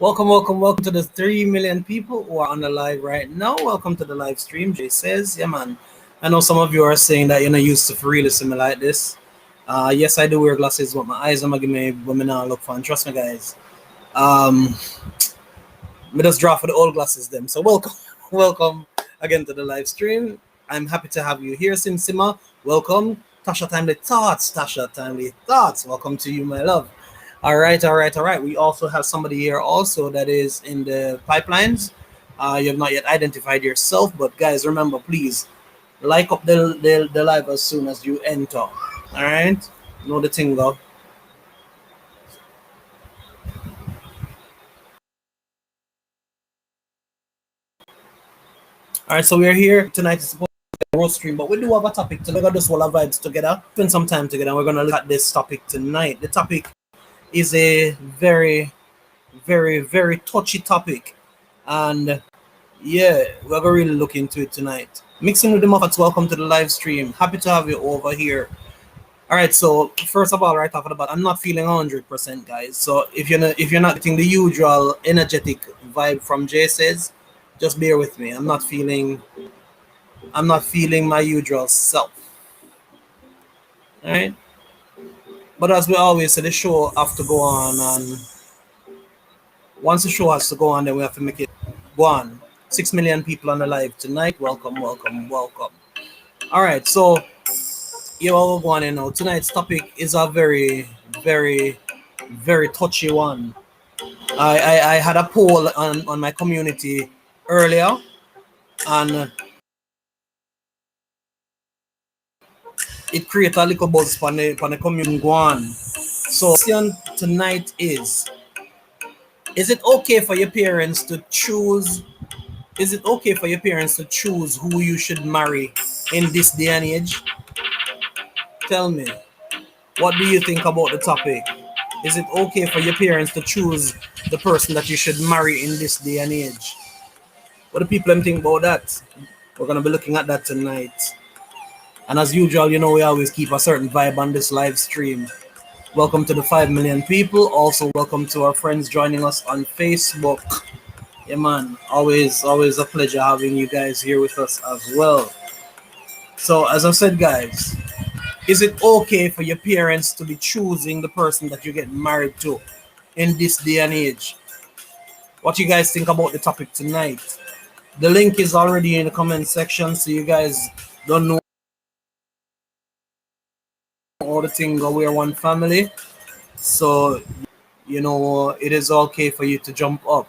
Welcome to the 3 million people who are on the live right now. Welcome to the live stream. Jay says, yeah, man. I know some of you are saying that you're not used to really see me like this. Yes, I do wear glasses, but my eyes are making me when me now look fun. Trust me, guys. Um, me just draw for the old glasses, them. So welcome, welcome again to the live stream. I'm happy to have you here, Sim Sima. Welcome, Tasha Timely Thoughts. Tasha Timely Thoughts. Welcome to you, my love. All right. We also have somebody here also that is in the pipelines. You have not yet identified yourself, but guys, remember, please like up the live as soon as you enter. All right, know the thing, though. All right, so we're here tonight. It's supposed to be a roast stream, but we do have a topic. So we're gonna just all our vibes together, spend some time together. We're gonna look at this topic tonight. The topic is a very touchy topic, and yeah, we're gonna really look into it tonight. Mixing with the Muffets, welcome to the live stream. Happy to have you over here. All right, so first of all, right off the bat, I'm not feeling 100%, guys. So if you're not getting the usual energetic vibe from Jay says, just bear with me. I'm not feeling my usual self. All right, but as we always say, the show have to go on, and once the show has to go on, then we have to make it go on. 6 million people on the live tonight. Welcome. All right, so yeah, what we're going in now. Tonight's topic is a very touchy one. I had a poll on my community earlier, and it created a little buzz on the community one. So question tonight is it okay for your parents to choose is it okay for your parents to choose who you should marry in this day and age? Tell me, what do you think about the topic? Is it okay for your parents to choose the person that you should marry in this day and age? What do people think about that? We're gonna be looking at that tonight. And as usual, we always keep a certain vibe on this live stream. Welcome to the 5 million people. Also, welcome to our friends joining us on Facebook. Yeah, man. Always a pleasure having you guys here with us as well. So, as I said, guys, is it okay for your parents to be choosing the person that you get married to in this day and age? What you guys think about the topic tonight? The link is already in the comment section, so you guys don't know all the thing go we're one family. So it is okay for you to jump up.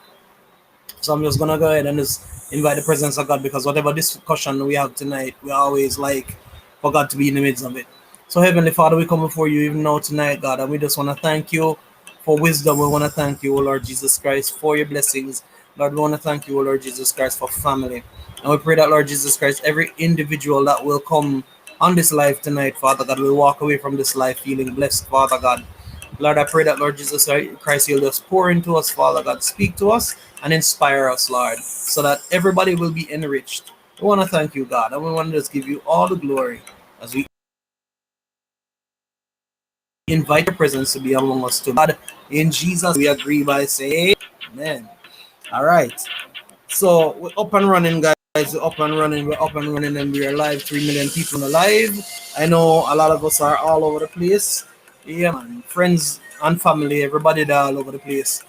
So I'm just gonna go ahead and just invite the presence of God, because whatever discussion we have tonight, we always like for God to be in the midst of it. So Heavenly Father, we come before you even now tonight, God, and we just want to thank you for wisdom. We want to thank you, O Lord Jesus Christ, for your blessings. Lord, we want to thank you, O Lord Jesus Christ, for family. And we pray that, Lord Jesus Christ, every individual that will come on this life tonight, Father God, will walk away from this life feeling blessed, Father God. Lord, I pray that, Lord Jesus Christ, you'll just pour into us, Father God. Speak to us and inspire us, Lord, so that everybody will be enriched. We want to thank you, God, and we want to just give you all the glory as we invite your presence to be among us too. God, in Jesus, we agree by saying, Amen. All right. So we're up and running, guys. We're up and running. And we are live. 3 million people alive. I know a lot of us are all over the place. Yeah, man. Friends and family, everybody there all over the place.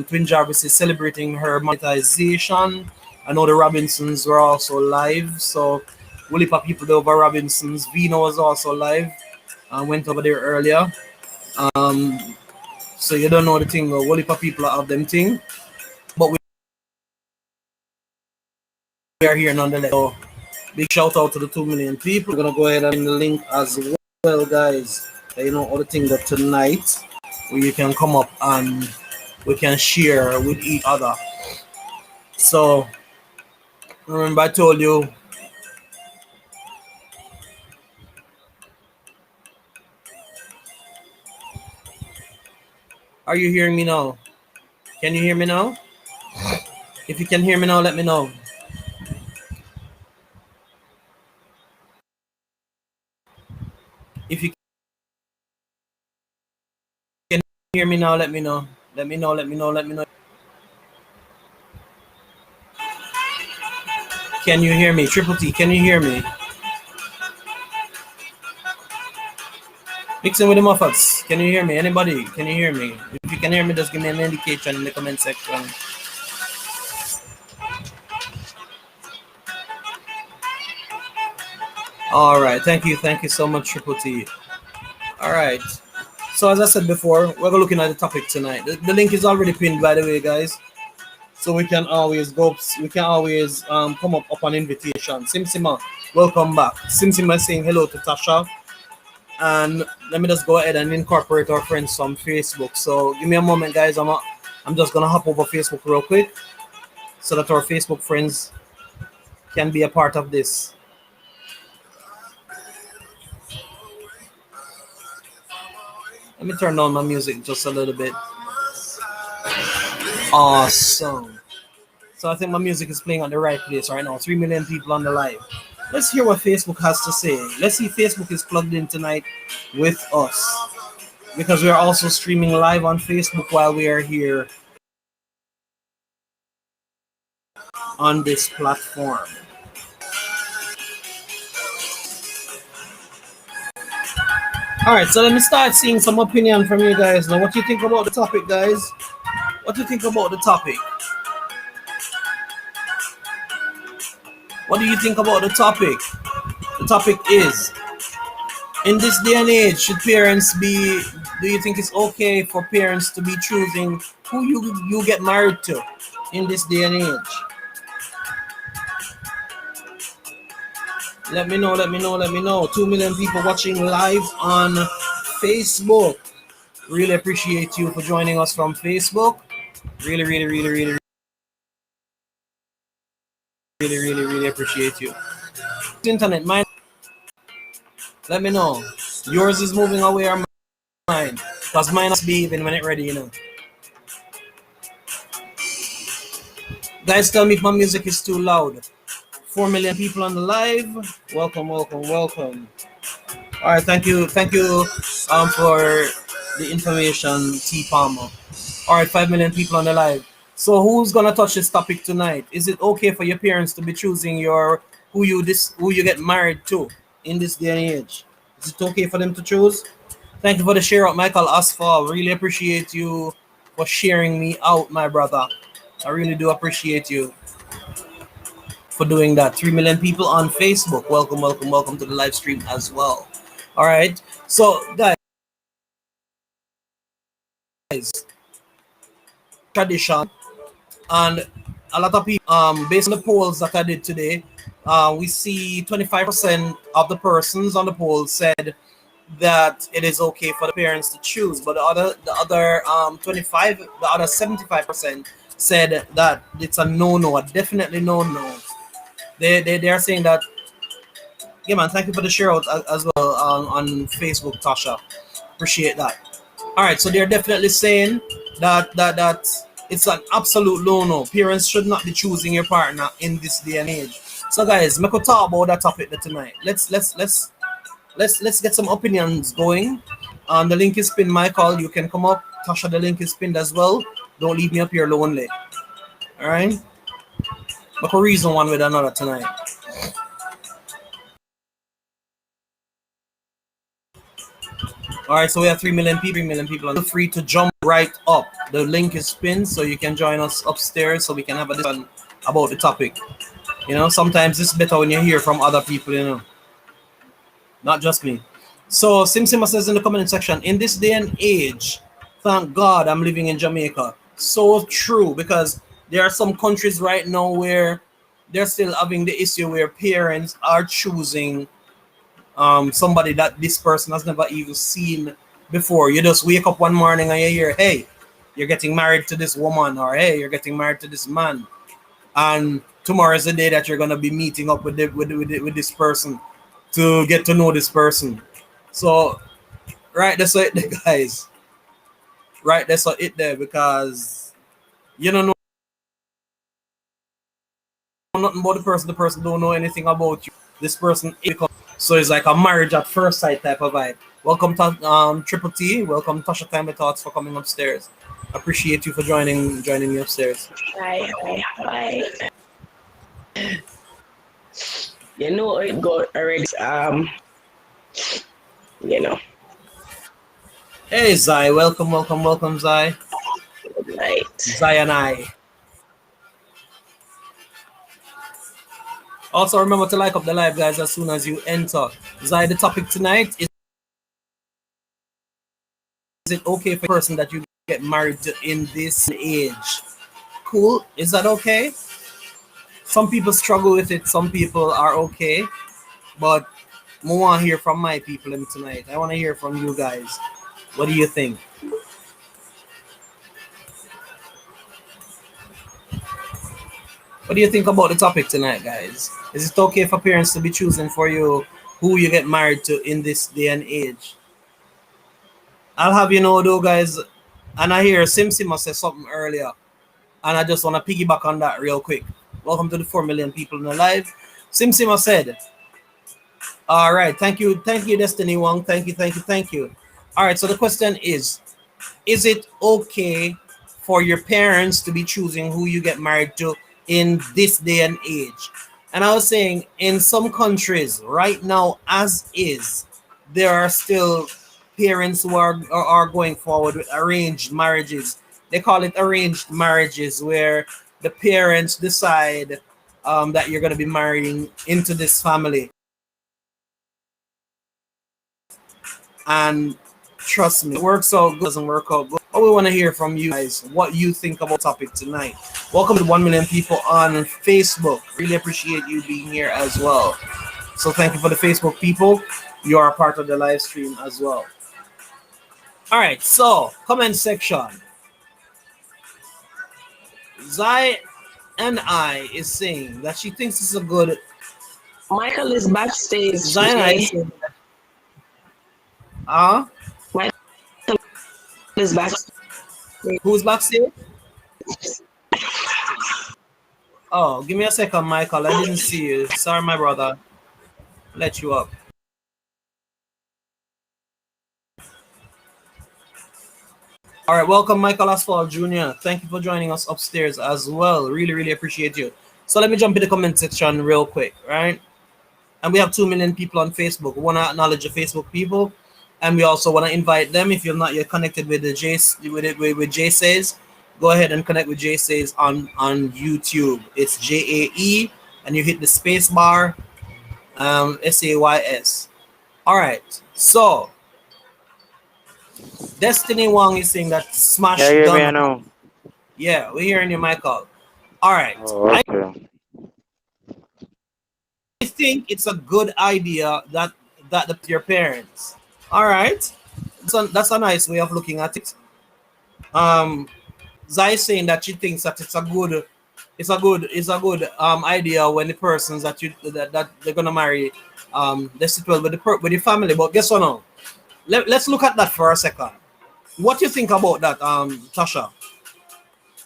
Twin Jarvis is celebrating her monetization. I know the Robinsons were also live. So we'll leave people there over Robinsons. Vino was also live. Went over there earlier. Um, so you don't know the thing. We'll leave people have them thing. But we are here nonetheless. So big shout out to the 2 million people. We're gonna go ahead and the link as well, guys. All the things that tonight where you can come up and we can share with each other. So remember I told you, are you hearing me now? Can you hear me now? If you can hear me now, let me know. If you can hear me now, let me know. Let me know. Can you hear me? Triple T, can you hear me? Mixing with the Muffets. Can you hear me? Anybody? Can you hear me? If you can hear me, just give me an indication in the comment section. All right. Thank you so much, Triple T. All right. So as I said before, we're looking at the topic tonight. The link is already pinned, by the way, guys. So we can always come up an invitation. Simsima, welcome back. Simsima saying hello to Tasha. And let me just go ahead and incorporate our friends from Facebook. So give me a moment, guys. I'm just gonna hop over Facebook real quick so that our Facebook friends can be a part of this. Let me turn down my music just a little bit. Awesome. So I think my music is playing at the right place right now. 3 million people on the live. Let's hear what Facebook has to say. Let's see if Facebook is plugged in tonight with us, because we are also streaming live on Facebook while we are here on this platform. All right, so let me start seeing some opinion from you guys now. What do you think about the topic, guys? What do you think about the topic? What do you think about the topic? The topic is, in this day and age, should parents be, do you think it's okay for parents to be choosing who you get married to in this day and age? Let me know. 2 million people watching live on Facebook. Really appreciate you for joining us from Facebook. Really appreciate you. Internet, mine. Let me know. Yours is moving away or mine? Because mine has to be even when it's ready, you know. Guys, tell me if my music is too loud. 4 million people on the live. Welcome. All right, thank you for the information, T Palmer. All right, 5 million people on the live. So who's gonna touch this topic tonight? Is it okay for your parents to be choosing who you get married to in this day and age? Is it okay for them to choose? Thank you for the share out, Michael Asfal. Really appreciate you for sharing me out, my brother. I really do appreciate you for doing that. 3 million people on Facebook. Welcome to the live stream as well. All right. So guys, tradition, and a lot of people, based on the polls that I did today, we see 25% of the persons on the poll said that it is okay for the parents to choose, but the other 75% said that it's a no, a definitely no. They are saying that. Yeah, man. Thank you for the share out as well on Facebook, Tasha. Appreciate that. All right, so they're definitely saying that it's an absolute no. Parents should not be choosing your partner in this day and age. So, guys, we could talk about that topic tonight. Let's get some opinions going. The link is pinned, Michael. You can come up. Tasha, the link is pinned as well. Don't leave me up here lonely. All right. We could reason one with another tonight. All right, so we have 3 million people. Feel free to jump right up. The link is pinned, so you can join us upstairs so we can have a discussion about the topic. You know, sometimes it's better when you hear from other people, you know, not just me. So Simsima says in the comment section, in this day and age, thank God I'm living in Jamaica. So true, because there are some countries right now where they're still having the issue where parents are choosing somebody that this person has never even seen before. You just wake up one morning and you hear, hey, you're getting married to this woman, or hey, you're getting married to this man, and tomorrow is the day that you're gonna be meeting up with this person to get to know this person. So right, that's it, guys. Right, that's it there, because you don't know nothing about the person don't know anything about you. This person, so it's like a marriage at first sight type of vibe. Welcome to Triple T. Welcome Tasha Time with Thoughts for coming upstairs. Appreciate you for joining me upstairs. Hi. You know it got already. You know, Hey Zai, welcome Zai. right. Zai and I. Also remember to like up the live, guys, as soon as you enter. Zai, the topic tonight is it okay for a person that you get married to in this age? Cool. Is that okay? Some people struggle with it, some people are okay. But I want to hear from my people in tonight. I want to hear from you guys. What do you think? What do you think about the topic tonight, guys? Is it okay for parents to be choosing for you who you get married to in this day and age? I'll have you know, though, guys, and I hear Simsima say something earlier, and I just want to piggyback on that real quick. Welcome to the 4 million people in the live. Simsima said, all right, thank you, Destiny Wong. Thank you. All right, so the question is it okay for your parents to be choosing who you get married to in this day and age? And I was saying, in some countries right now, as is, there are still parents who are going forward with arranged marriages. They call it arranged marriages, where the parents decide that you're going to be marrying into this family. And trust me, it works out good, doesn't work out good. But we want to hear from you guys what you think about the topic tonight. Welcome to 1 million people on Facebook. Really appreciate you being here as well. So thank you for the Facebook people. You are a part of the live stream as well. All right, so comment section. Zai and I is saying that she thinks it's a good. Michael is backstage. Zai and I is saying that, Michael is backstage. who's backstage? Oh, give me a second, Michael. I didn't see you. Sorry, my brother. Let you up. All right, welcome, Michael Asphalt Jr. Thank you for joining us upstairs as well. Really appreciate you. So let me jump in the comment section real quick, right? And we have 2 million people on Facebook. We want to acknowledge the Facebook people, and we also want to invite them. If you're not yet connected with the with Jay Says, go ahead and connect with Jay Says on YouTube. It's JAE, and you hit the space bar, SAYS. All right, so Destiny Wong is saying that smash Yeah, you done. me now. Yeah, we're hearing you, Michael. All right. Oh, okay. I think it's a good idea that your parents. All right. So that's a nice way of looking at it. Zai saying that she thinks that it's a good idea when the persons that they're gonna marry they sit well with the family. But guess what now? Let's look at that for a second. What do you think about that, Tasha?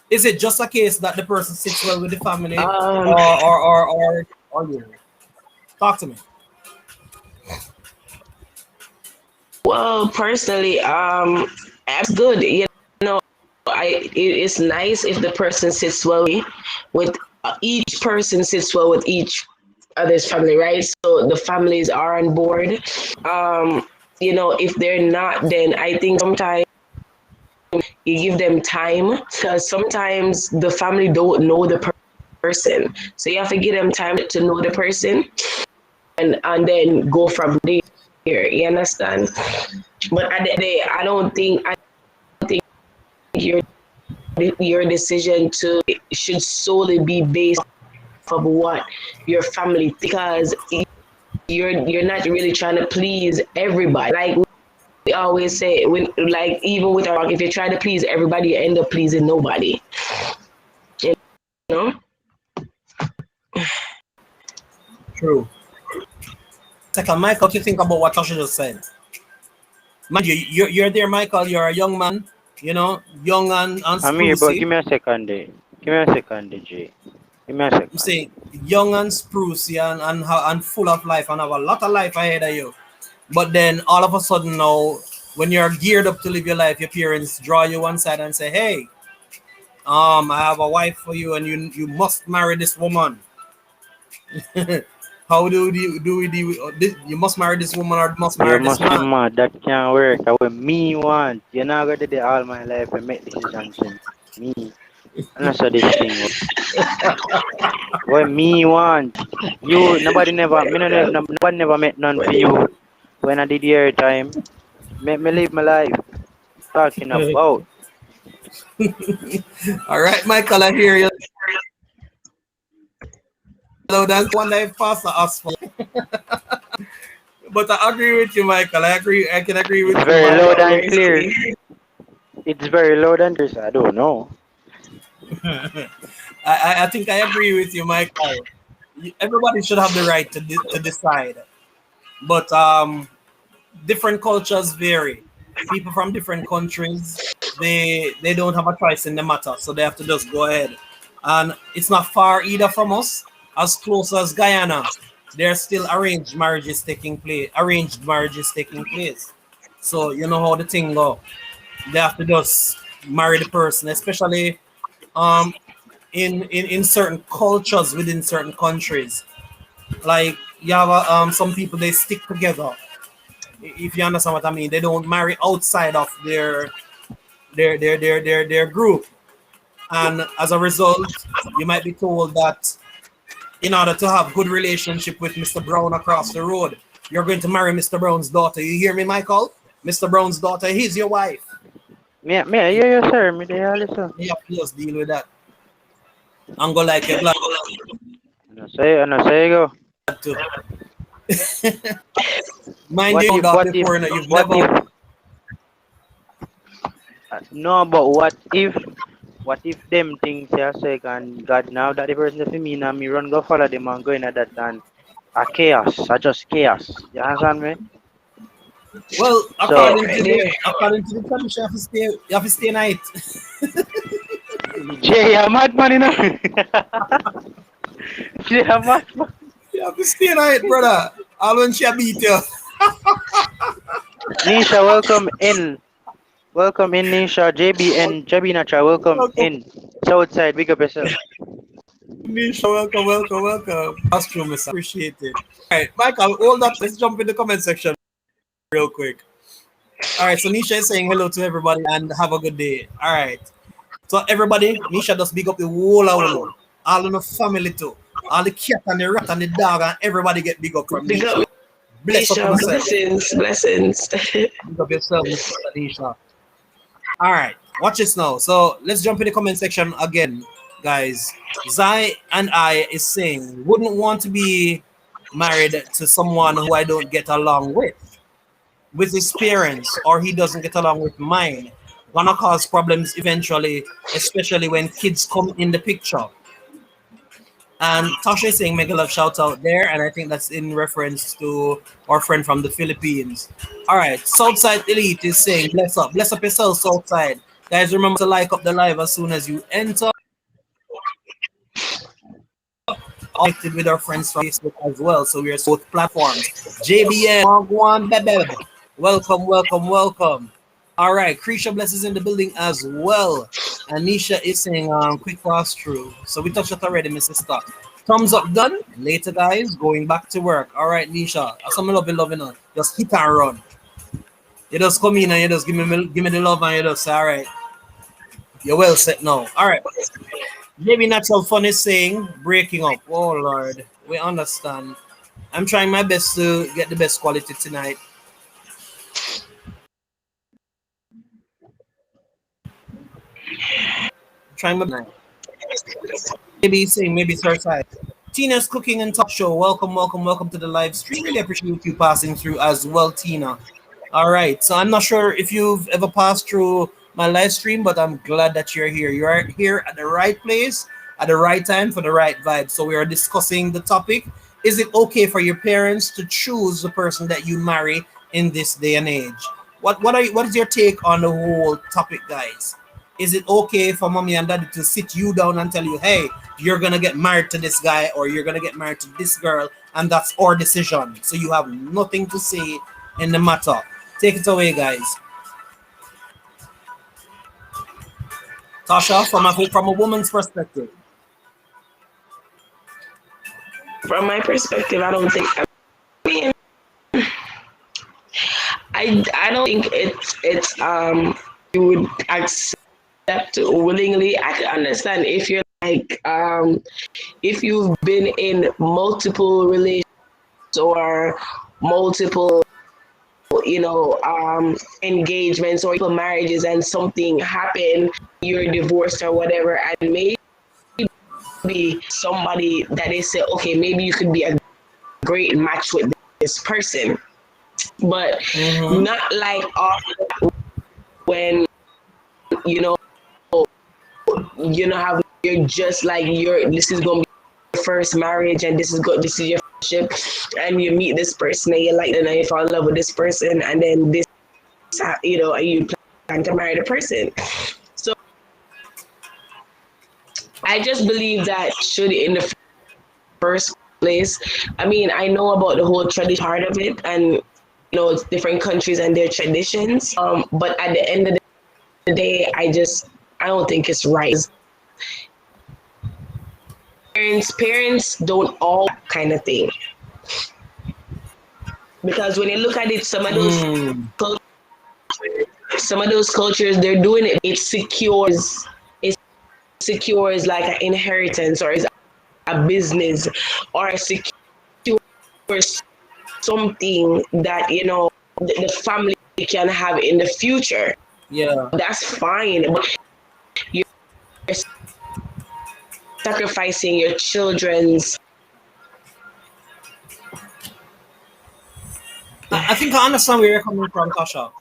Is it just a case that the person sits well with the family, or you? Talk to me. Well, personally, that's good. You know, it's nice if the person sits well with each person sits well with each other's family, right? So the families are on board. You know, if they're not, then I think sometimes you give them time, because sometimes the family don't know the person. So you have to give them time to know the person, and then go from there. You understand? But at the end of the day, I don't think your decision to should solely be based off of what your family, because you're not really trying to please everybody. Like we always say, when like even with our, if you try to please everybody, you end up pleasing nobody. You know? True. Second, Michael, what do you think about what Tasha just said? Mind you, you're there, Michael. You're a young man, young and I'm here, but sprucey. give me a second there. Give me a second, Jay. Give me a I'm second. saying young and sprucey and full of life and have a lot of life ahead of you. But then all of a sudden now, when you're geared up to live your life, your parents draw you one side and say, "Hey, I have a wife for you, and you must marry this woman." How do we deal with this? You must marry this woman or must You marry this must be man? mad. That can't work. I will me want. You're not gonna do all my life and make decisions in me. And that's how this thing work. What me want. You nobody never me no, nobody never met none for you when I did your time. Make me live my life. Talking about. All right, Michael, I hear you. So that's one day past us. But I agree with you, Michael. I agree. I can agree It's with you, very loud Michael. and clear. It's very loud and clear. So I don't know. I think I agree with you, Michael. Everybody should have the right to decide, but different cultures vary. People from different countries, they don't have a choice in the matter, so they have to just go ahead. And it's not far either from us. As close as Guyana, there's still arranged marriages taking place. So you know how the thing go. They have to just marry the person, especially um in certain cultures within certain countries. Like you have some people they stick together. If you understand what I mean, they don't marry outside of their group, and as a result, you might be told that in order to have good relationship with Mr. Brown across the road, you're going to marry Mr. Brown's daughter. You hear me, Michael? Mr. Brown's daughter, he's your wife. Me, yeah, yeah, sir. Me, they all listen. You have to just deal with that and go like you're glad I know say you go. to. Mind you, that before, you've what never. if, no, but what if them things you say and God now that the person for me now me run go follow them and go in at that and a chaos, I just chaos. You understand me? Well, So according to the tradition, you have to stay night. Jay, I'm mad man, you know. Jay, I'm mad man. You have to stay night, brother. All when she beat you. Nisha, welcome in. Welcome in, Nisha. JBN, Jabi Nacha, welcome Welcome, in. Southside, big up yourself. Nisha. Welcome, welcome, welcome. That's true, miss. Appreciate it. All right, Michael, hold up. Let's jump in the comment section real quick. All right, so Nisha is saying hello to everybody and have a good day. All right. So everybody, Nisha just big up the whole of Uno. All in the family too. All the cat and the rat and the dog and everybody get big up from Big up, Nisha. Bless up Nisha. yourself. Blessings, blessings. Big up yourself, Mr. Nisha. All right, watch this now. So let's jump in the comment section again, guys. Zai and I is saying wouldn't want to be married to someone who I don't get along with his parents, or he doesn't get along with mine. Gonna cause problems eventually, especially when kids come in the picture. And Tasha is saying mega love shout out there, and I think that's in reference to our friend from the Philippines. All right, Southside Elite is saying bless up yourself, Southside. Guys, remember to like up the live as soon as you enter. Connected with our friends from Facebook as well, so we are both platforms. JBN, Wagwan, Bebe. Welcome, welcome, welcome. All right, Krisha blesses in the building as well. Anisha is saying quick pass through. So we touched it already, Mrs. Scott. Thumbs up done. Later, guys, going back to work. All right, Nisha. Some loving on. Just hit and run. You just come in and you just give me the love and you just say, all right, you're well set now. All right. Maybe natural fun is saying breaking up. Oh Lord, we understand. I'm trying my best to get the best quality tonight. Trying my best. Maybe he's saying maybe it's her side. Tina's Cooking and Talk Show. Welcome, welcome, welcome to the live stream. Really appreciate you passing through as well, Tina. All right. So I'm not sure if you've ever passed through my live stream, but I'm glad that you're here. You are here at the right place at the right time for the right vibe. So we are discussing the topic. Is it okay for your parents to choose the person that you marry in this day and age? What is your take on the whole topic, guys? Is it okay for mommy and daddy to sit you down and tell you, hey, you're gonna get married to this guy or you're gonna get married to this girl, and that's our decision. So you have nothing to say in the matter. Take it away, guys. Tasha, from a woman's perspective. from my perspective, I don't think. I mean, I don't think it's you would accept willingly. I can understand if you're like if you've been in multiple relations or multiple engagements or marriages and something happened, you're divorced or whatever, and maybe somebody that they say, okay, maybe you could be a great match with this person, but not like when you know have you're just like this is gonna be your first marriage and this is your friendship, and you meet this person and you like them and you fall in love with this person, and then this and you plan to marry the person. So I just believe that should in the first place. I mean, I know about the whole tradition part of it, and it's different countries and their traditions. But at the end of the day, I don't think it's right. Parents don't all kind of thing, because when you look at it, some of those cultures, they're doing it. It secures like an inheritance, or is a business, or a secure something that the family can have in the future. Yeah. That's fine, but you're sacrificing your children's. I think I understand where you're coming from, Tasha.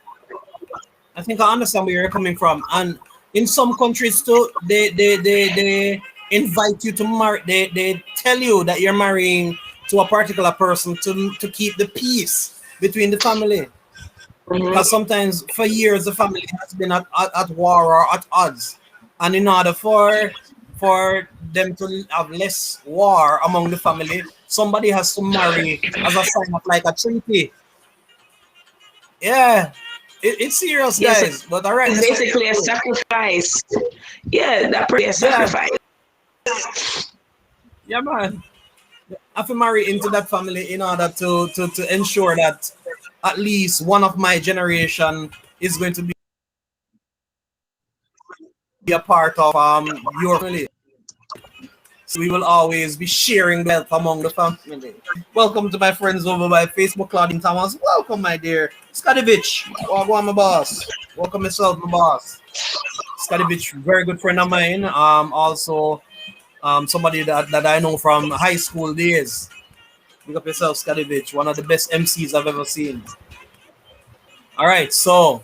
I think I understand where you're coming from. And in some countries too, they invite you to marry. They tell you that you're marrying to a particular person to keep the peace between the family. Because sometimes for years the family has been at war or at odds. And in order for them to have less war among the family, somebody has to marry as a sign of like a treaty. Yeah. It's serious, Yes, guys. But all right, it's basically a sacrifice. Yeah, that pretty a sacrifice. Yeah, man. I have to marry into that family in order to ensure that at least one of my generation is going to be a part of your family. So we will always be sharing wealth among the family. Welcome to my friends over by Facebook, Claudine Thomas. Welcome, my dear. Skadevich. Welcome, my boss. Welcome yourself, my boss. Skadevich, very good friend of mine. Also somebody that I know from high school days. Pick up yourself, Skadevich, one of the best MCs I've ever seen. All right, so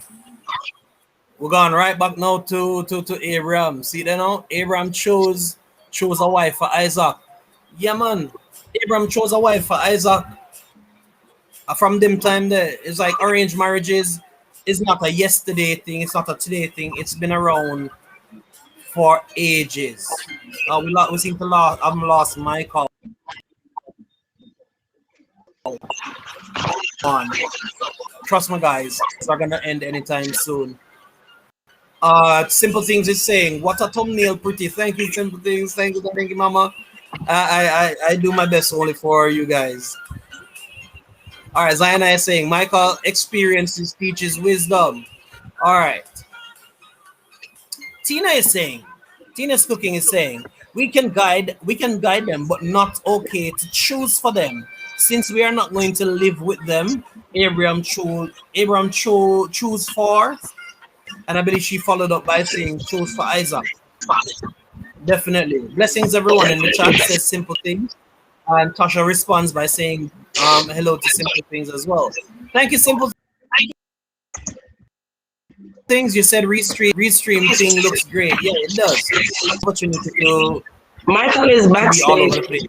we're going right back now to Abraham. See that now? Abraham chose a wife for Isaac. Yeah, man. Abraham chose a wife for Isaac. From them time there, it's like arranged marriages is not a yesterday thing. It's not a today thing. It's been around for ages. We seem to lost Michael on. Trust me, guys. It's not gonna end anytime soon. Simple Things is saying, "What a thumbnail, pretty." Thank you, Simple Things. Thank you, Mama. I do my best only for you guys. All right, Zion is saying, "Michael experiences teaches wisdom." All right. Tina's cooking is saying, we can guide them, but not okay to choose for them. Since we are not going to live with them, choose for, and I believe she followed up by saying choose for Isaac. Definitely. Blessings everyone in the chat, says Simple Things. And Tasha responds by saying hello to Simple Things as well. Thank you, Simple Things. You said restream thing looks great. Yeah, it does. Opportunity to Michael is be all over backstage. the place.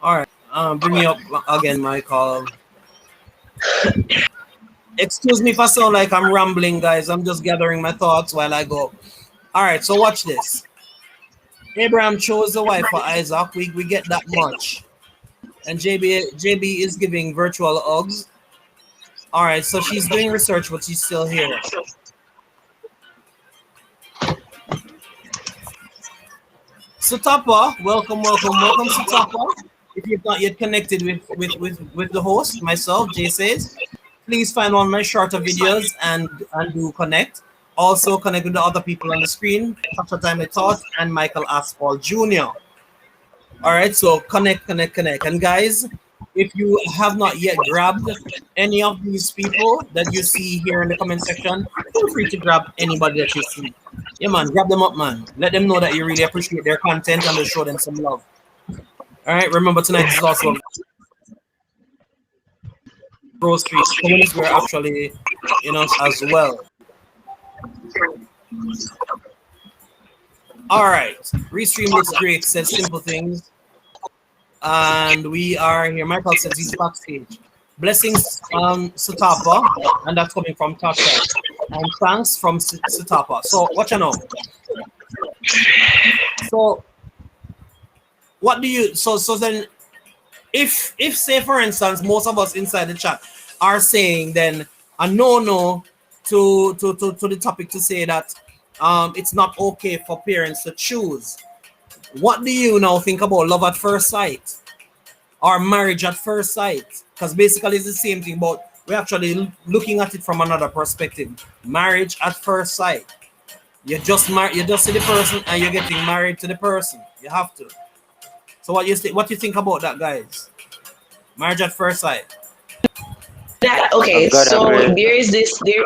All right, bring me up again, Michael. Excuse me if I sound like I'm rambling, guys. I'm just gathering my thoughts while I go. All right, so watch this. Abraham chose the wife for Isaac. We get that much. And JB is giving virtual hugs. All right, so she's doing research, but she's still here. Sutapa, welcome, Sutapa. If you've not yet connected with the host, myself, Jay says, please find one of my shorter videos and do connect. Also connect with the other people on the screen, Tasha Timely Thought and Michael Aspal Jr. All right, so connect. And guys, if you have not yet grabbed any of these people that you see here in the comment section, feel free to grab anybody that you see. Yeah, man, grab them up, man. Let them know that you really appreciate their content and to show them some love. All right, remember tonight is also a grocery communities we're actually, as well. All right, Restream looks great, says simple things. And we are here. Michael says he's backstage. Blessings, Sutapa, and that's coming from Tasha. And thanks from Sutapa. So, what you know? So, what do you? So then, if say for instance, most of us inside the chat are saying then a no to the topic to say that it's not okay for parents to choose. What do you now think about love at first sight or marriage at first sight? Because basically it's the same thing, but we're actually looking at it from another perspective. Marriage at first sight. You just see the person and you're getting married to the person. You have to. So what you think about that, guys? Marriage at first sight. Okay, so there is this there.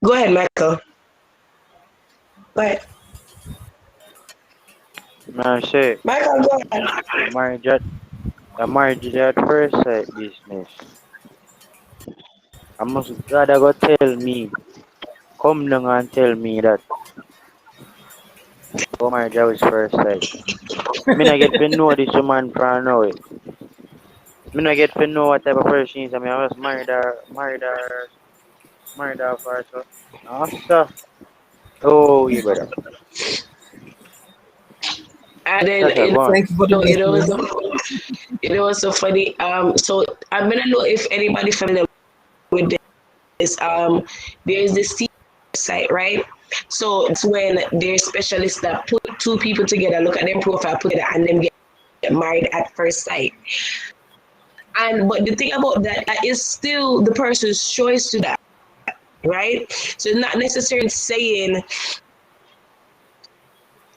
Go ahead, Michael. Go ahead. Man, say, Michael, go ahead. the marriage at first sight business. I must gotta go tell me, come down and tell me that marriage at first sight. Me not get to know this woman from now. Me not get to know what type of person she is. I mean, I was married her for so. After, oh, you better. And then it was so funny. So I'm gonna know if anybody familiar with this. There's this site, right? So it's when there's specialists that put two people together, look at their profile, put it, and then get married at first sight. But the thing about that is still the person's choice to that, right? So it's not necessarily saying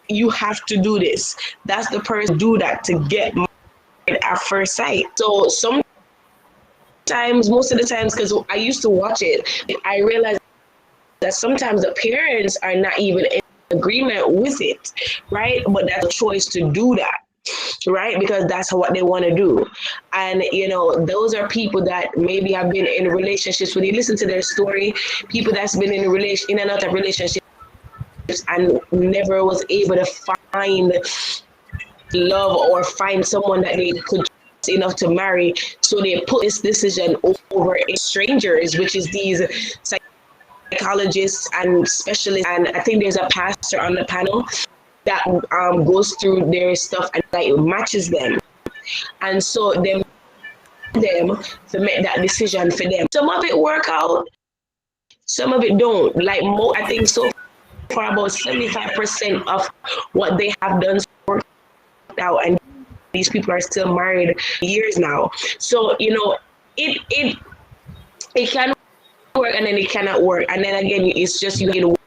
you have to do this. That's the person do that to get married at first sight. So sometimes, most of the times, because I used to watch it, I realized that sometimes the parents are not even in agreement with it, right? But that's a choice to do that, right? Because that's what they want to do. And those are people that maybe have been in relationships. When you listen to their story, people that's been in and out of relationships and never was able to find love or find someone that they could enough to marry, so they put this decision over strangers, which is these psychologists and specialists. And I think there's a pastor on the panel that goes through their stuff and like matches them, and so them to make that decision for them. Some of it work out, some of it don't. Like I think so far about 75% of what they have done worked out, and these people are still married years now. So it can work and then it cannot work, and then again it's just you can work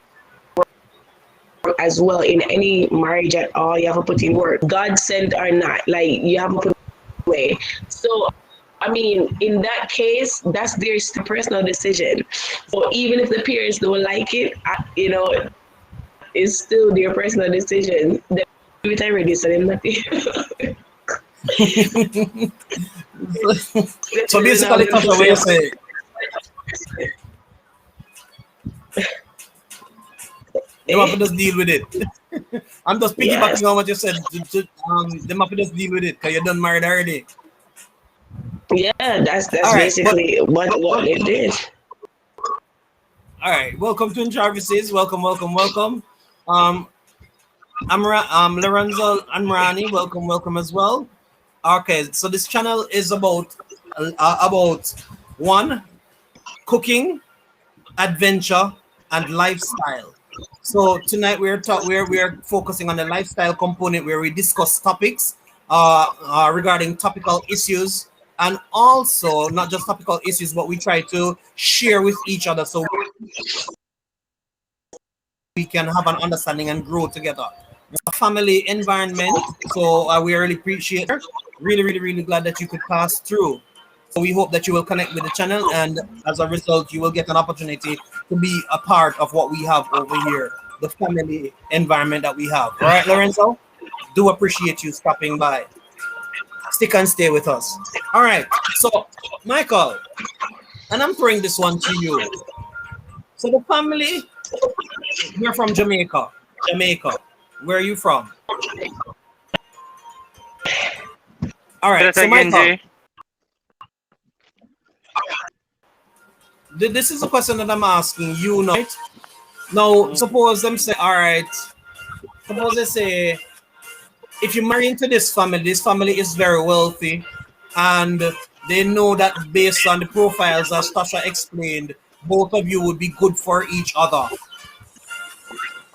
as well in any marriage at all. You have to put in work, God sent or not, like you have to put away. So I mean, in that case, that's their personal decision. So even if the parents don't like it, it's still their personal decision. With I ready, so them nothing. So basically, that's the way you say. Them have to just deal with it. I'm just piggybacking on what you said. Them have to just deal with it because you're done married already. Yeah, that's basically what they did. All right, welcome to Jarvis's. Welcome. Lorenzo and Rani, welcome as well. Okay, so this channel is about one, cooking, adventure, and lifestyle. So tonight we're focusing on the lifestyle component where we discuss topics regarding topical issues, and also not just topical issues, but we try to share with each other so we can have an understanding and grow together. A family environment. So we really appreciate it. Really glad that you could pass through. So we hope that you will connect with the channel, and as a result, you will get an opportunity to be a part of what we have over here, the family environment that we have. All right, Lorenzo, do appreciate you stopping by. Stick and stay with us. All right. So, Michael, and I'm throwing this one to you. So the family, we're from Jamaica. Jamaica. Where are you from? All right. Say So that again, Michael, Jay. this is a question that I'm asking you now. Right? Now, suppose them say, all right. Suppose they say, if you marry into this family is very wealthy, and they know that based on the profiles as Tasha explained, both of you would be good for each other.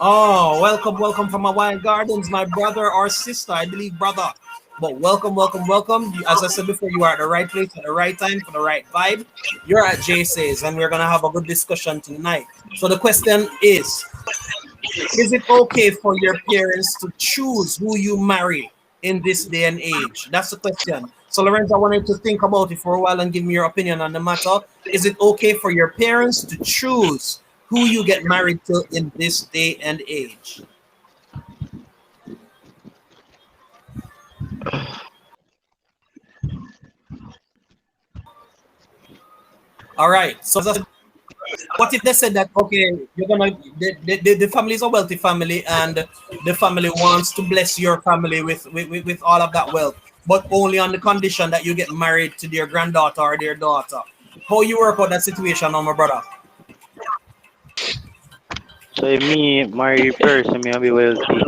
Oh, welcome from Hawaii Gardens, my brother or sister, I believe brother. But welcome. As I said before, you are at the right place at the right time for the right vibe. You're at JC's, and we're gonna have a good discussion tonight. So the question is it okay for your parents to choose who you marry in this day and age? That's the question. So, Lorenzo, I wanted to think about it for a while and give me your opinion on the matter. Is it okay for your parents to choose who you get married to in this day and age? All right. So, what if they said that, okay, you're gonna, the family is a wealthy family, and the family wants to bless your family with all of that wealth, but only on the condition that you get married to their granddaughter or their daughter? How you work out that situation now, my brother? So if me marry person, me will be wealthy.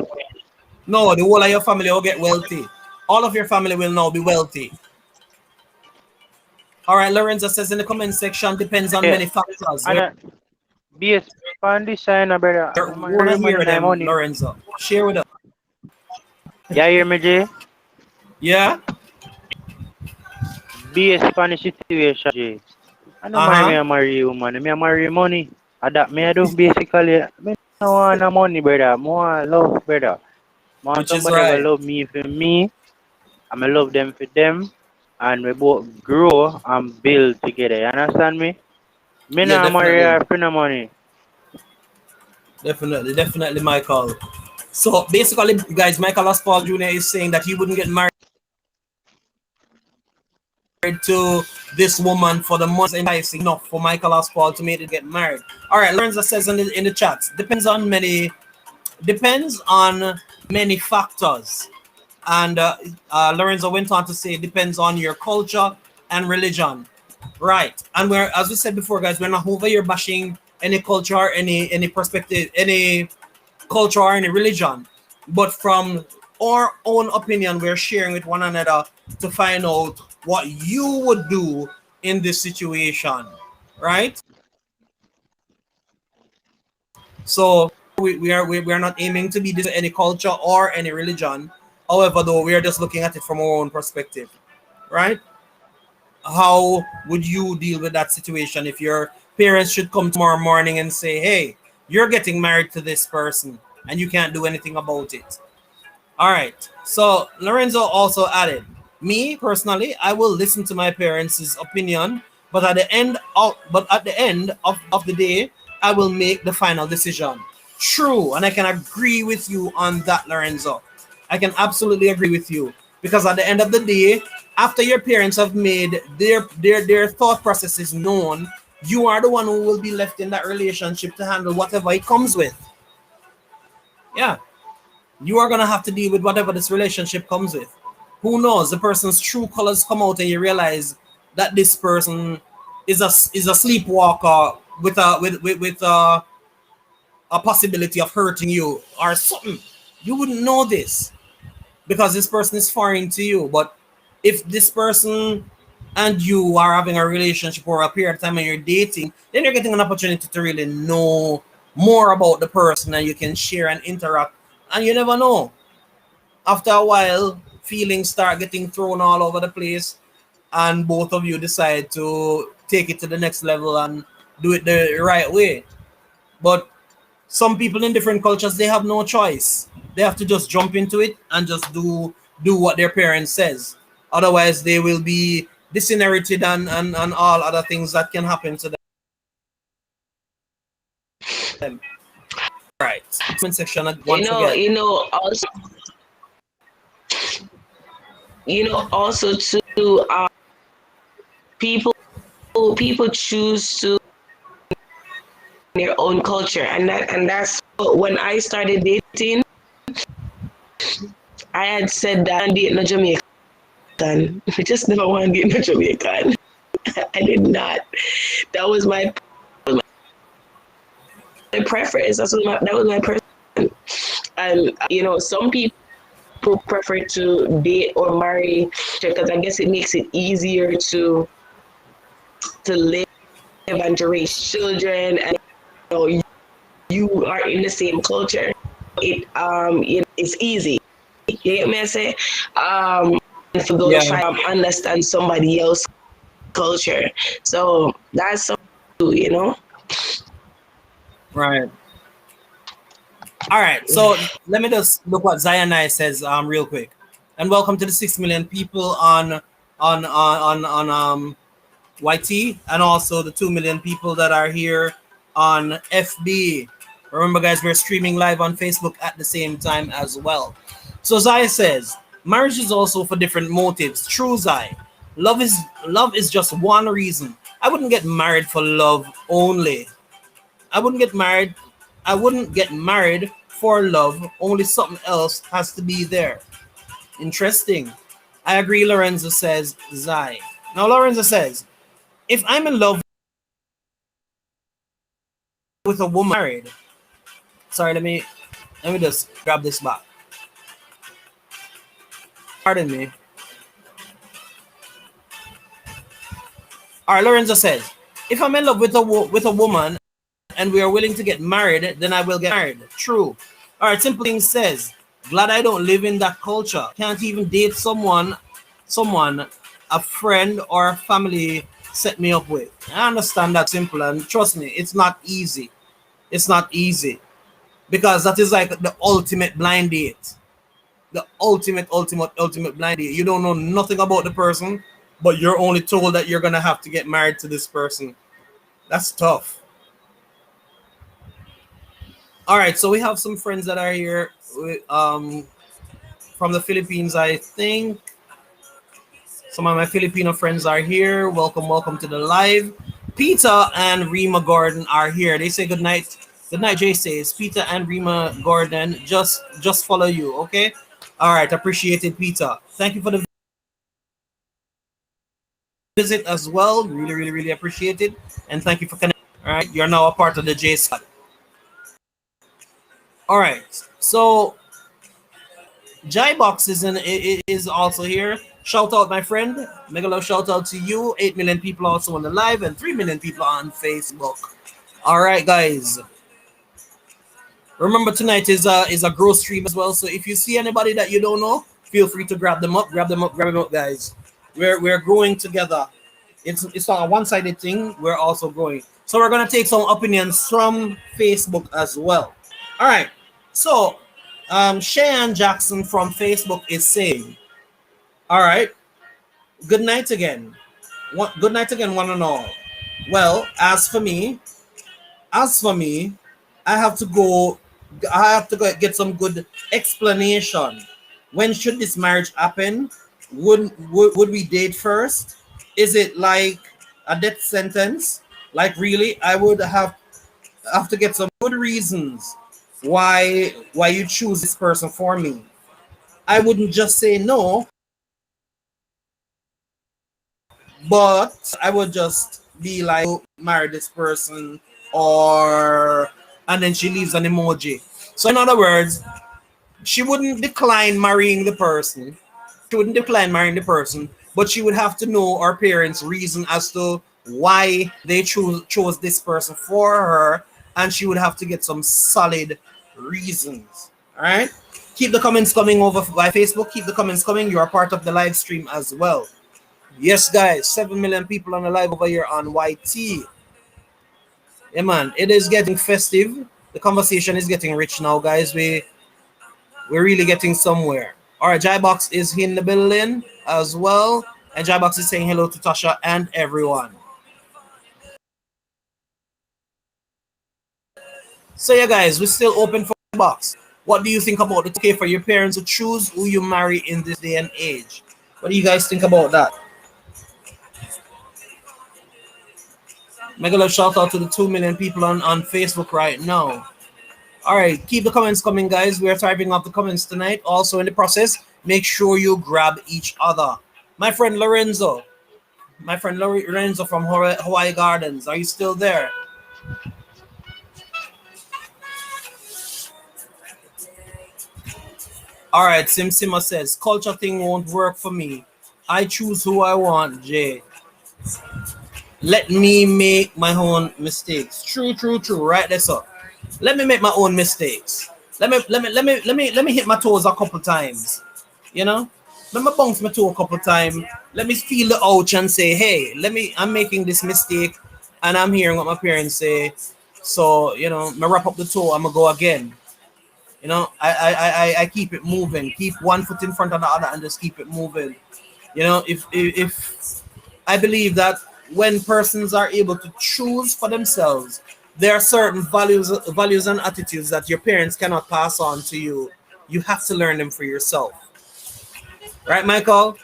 No, the whole of your family will get wealthy. All of your family will now be wealthy. All right, Lorenzo says in the comment section, depends on Yeah. many factors. And based on this sign, brother, We I'm want to marry hear money, na them, money. Lorenzo. Share with us. Yeah, hear me, Jay? Yeah? Based on the situation, Jay. I don't marry me, Uh-huh. I marry you, man. Me, I marry money. That me, I do basically. Me no want no money, brother. More love, brother. More Which is somebody will right. love me for me. I'm love them for them. And we both grow and build together. You understand me? Me Yeah, no marry definitely. her for no money. Definitely, Michael. So basically, guys, Michael Paul Jr. is saying that he wouldn't get married to this woman for the months enticing enough for Michael Paul to make it get married. All right, Lorenzo says in the chat, depends on many factors. And Lorenzo went on to say it depends on your culture and religion. Right. And we're, as we said before, guys, we're not over here bashing any culture or any perspective, any culture or any religion. But from our own opinion, we're sharing with one another to find out what you would do in this situation. Right? So we are not aiming to be this any culture or any religion. However, though, we are just looking at it from our own perspective. Right? How would you deal with that situation if your parents should come tomorrow morning and say, hey, you're getting married to this person and you can't do anything about it? All right. So Lorenzo also added, me personally, I will listen to my parents' opinion, but at the end of the day, I will make the final decision. True, and I can agree with you on that, Lorenzo. I can absolutely agree with you because at the end of the day, after your parents have made their thought processes known, you are the one who will be left in that relationship to handle whatever it comes with. Yeah, you are gonna have to deal with whatever this relationship comes with. Who knows? The person's true colors come out, and you realize that this person is a sleepwalker with a possibility of hurting you or something. You wouldn't know this because this person is foreign to you. But if this person and you are having a relationship for a period of time and you're dating, then you're getting an opportunity to really know more about the person, and you can share and interact. And you never know. After a while, feelings start getting thrown all over the place, and both of you decide to take it to the next level and do it the right way. But some people in different cultures, they have no choice. They have to just jump into it and just do what their parents says. Otherwise, they will be disinherited and all other things that can happen to them. All right. Comment section once again. Also too, people people choose to their own culture, and that's when I started dating. I had said that I date no Jamaican. I just never want to date no Jamaican. I did not. That was my preference. That was my preference. And some people prefer to date or marry because I guess it makes it easier to live and to raise children, and you are in the same culture. It's easy. You get me? I say, to go try to understand somebody else's culture. So that's something, Right. All right. So let me just look what Zionai says real quick. And welcome to the 6 million people on YT, and also the 2 million people that are here on FB. Remember, guys, we're streaming live on Facebook at the same time as well. So Zai says, marriage is also for different motives. True, Zai. Love is just one reason. I wouldn't get married for love only. I wouldn't get married. I wouldn't get married for love. Only something else has to be there. Interesting. I agree, Lorenzo says Zai. Now Lorenzo says, if I'm in love with a woman married, sorry, let me just grab this back. Pardon me. All right, Lorenzo says, if I'm in love with a woman and we are willing to get married, then I will get married. True. All right, Simple Thing says, glad I don't live in that culture. Can't even date someone a friend or a family set me up with. I understand that, Simple, and trust me, it's not easy. It's not easy because that is like the ultimate blind date. The ultimate blind date. You don't know nothing about the person, but you're only told that you're gonna have to get married to this person. That's tough. All right, so we have some friends that are here from the Philippines, I think. Some of my Filipino friends are here. Welcome to the live. Peter and Rima Gordon are here. They say good night. Good night, Jay says. Peter and Rima Gordon just follow you, okay? All right, appreciate it, Peter. Thank you for the visit as well. Really appreciate it. And thank you for connecting. All right, you're now a part of the J squad. All right, so Jaibox is also here. Shout out, my friend. Mega love shout out to you. 8 million people also on the live and 3 million people on Facebook. All right, guys. Remember, tonight is a growth stream as well. So if you see anybody that you don't know, feel free to grab them up, guys. We're growing together. It's not a one-sided thing. We're also growing. So we're gonna take some opinions from Facebook as well. All right. So Cheyenne Jackson from Facebook is saying, all right, good night again. Good night again, one and all. Well, as for me, I have to go get some good explanation. When should this marriage happen? Would we date first? Is it like a death sentence? Like really? I would have to get some good reasons why you choose this person for me. I wouldn't just say no, but I would just be like, marry this person, or and then she leaves an emoji. So in other words, she wouldn't decline marrying the person. She wouldn't decline marrying the person, but she would have to know our parents' reason as to why they chose this person for her, and she would have to get some solid reasons. All right. Keep the comments coming over by Facebook. Keep the comments coming. You are part of the live stream as well. Yes, guys, 7 million people on the live over here on YT. Yeah, man, it is getting festive. The conversation is getting rich now, guys. We're really getting somewhere. All right, Jybox is in the building as well, and Jybox is saying hello to Tasha and everyone. So yeah, guys, we're still open for the box. What do you think about it? Okay for your parents to choose who you marry in this day and age? What do you guys think about that? Mega love shout out to the 2 million people on Facebook right now. All right, keep the comments coming, guys. We are typing up the comments tonight. Also, in the process, make sure you grab each other. My friend Lorenzo, from Hawaii Gardens, are you still there? All right, Sima says, culture thing won't work for me. I choose who I want, Jay. Let me make my own mistakes. True. Right there, so. Let me make my own mistakes. Let me hit my toes a couple times. You know? Let me bounce my toe a couple times. Let me feel the ouch and say, hey, I'm making this mistake and I'm hearing what my parents say. So, you know, me wrap up the toe, I'm gonna go again. You know, I keep it moving, keep one foot in front of the other and just keep it moving. You know, if I believe that when persons are able to choose for themselves, there are certain values and attitudes that your parents cannot pass on to you. You have to learn them for yourself. Right, Michael?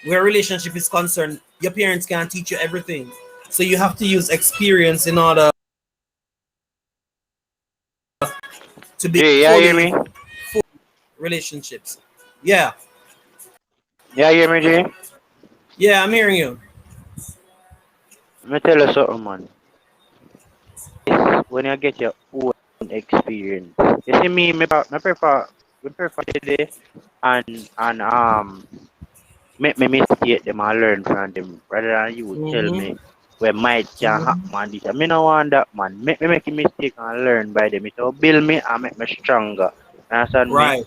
Where relationship is concerned, your parents can't teach you everything. So you have to use experience in order to be Jay, yeah, hear me? full relationships. Yeah. Yeah, hear me, Jay? Yeah, I'm hearing you. Let me tell you something, man. When you get your own experience, you see me, me prefer today and make me mistake them and learn from them rather than you tell Mm-hmm. me where might can happen and this. I mean, I want that, man. Make me make a mistake and learn by them. It will build me and make me stronger. You understand me? Right.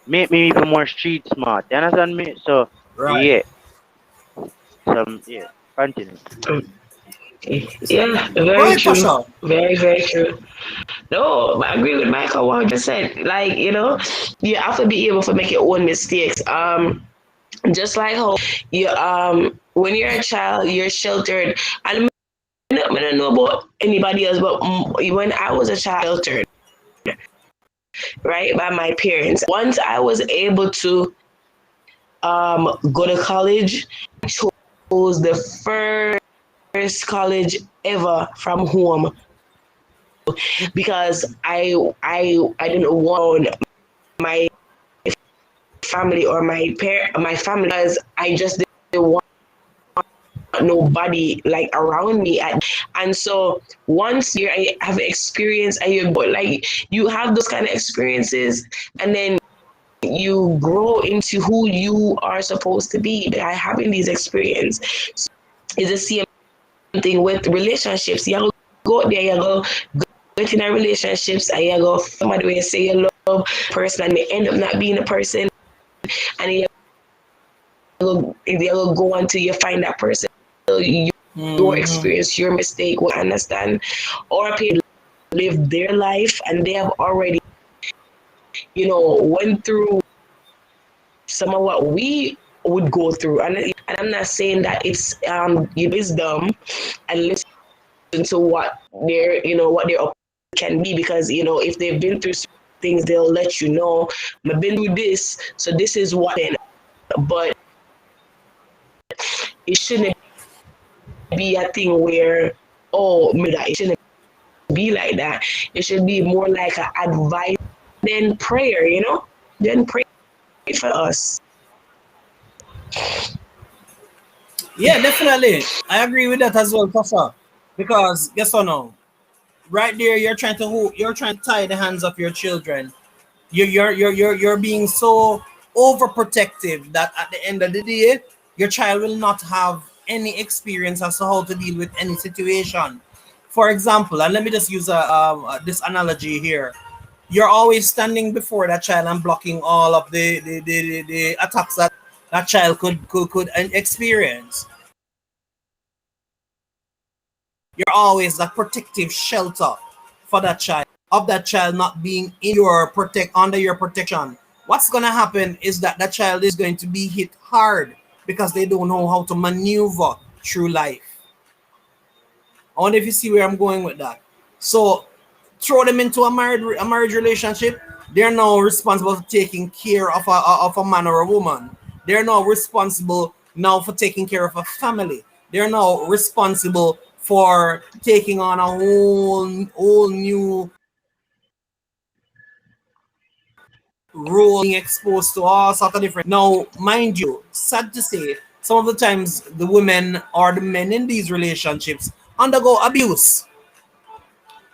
Make me even more street smart. You understand me? So Right. yeah, yeah. Continue. Yeah, Go very ahead, true. Tasha. Very true. No, I agree with Michael 100%. Like, you have to be able to make your own mistakes. Just like how you when you're a child, you're sheltered. And I don't know about anybody else, but when I was a child, sheltered, right, by my parents. Once I was able to go to college, I chose the first college ever from home because I didn't want my family or my family because I just didn't want nobody like around me and so once you have experience and you like you have those kind of experiences and then you grow into who you are supposed to be by having these experiences. So it's the same thing with relationships. You go there, you go get in a relationships and you go somebody where you say you love person and they end up not being a person and you go until you find that person. Your Mm-hmm. experience, your mistake, will understand, or people live their life and they have already, went through some of what we would go through. And I'm not saying that it's your wisdom and listen to what their can be because if they've been through things, they'll let you know. I've been through this, so this is what. But it shouldn't be a thing where it shouldn't be like that. It should be more like an advice than prayer. Then pray for us. Yeah, definitely. I agree with that as well, Tasha. Because guess what now? Right there, you're trying to tie the hands of your children. You're being so overprotective that at the end of the day, your child will not have any experience as to how to deal with any situation. For example, and let me just use this analogy here. You're always standing before that child and blocking all of the attacks that that child could experience. You're always that protective shelter for that child, of that child not being in your protect under your protection. What's gonna happen is that that child is going to be hit hard because they don't know how to maneuver through life. I wonder if you see where I'm going with that. So throw them into a marriage relationship. They're now responsible for taking care of a man or a woman. They're now responsible now for taking care of a family. They're now responsible for taking on a whole new role, being exposed to all sorts of different. Now, mind you, sad to say, some of the times the women or the men in these relationships undergo abuse.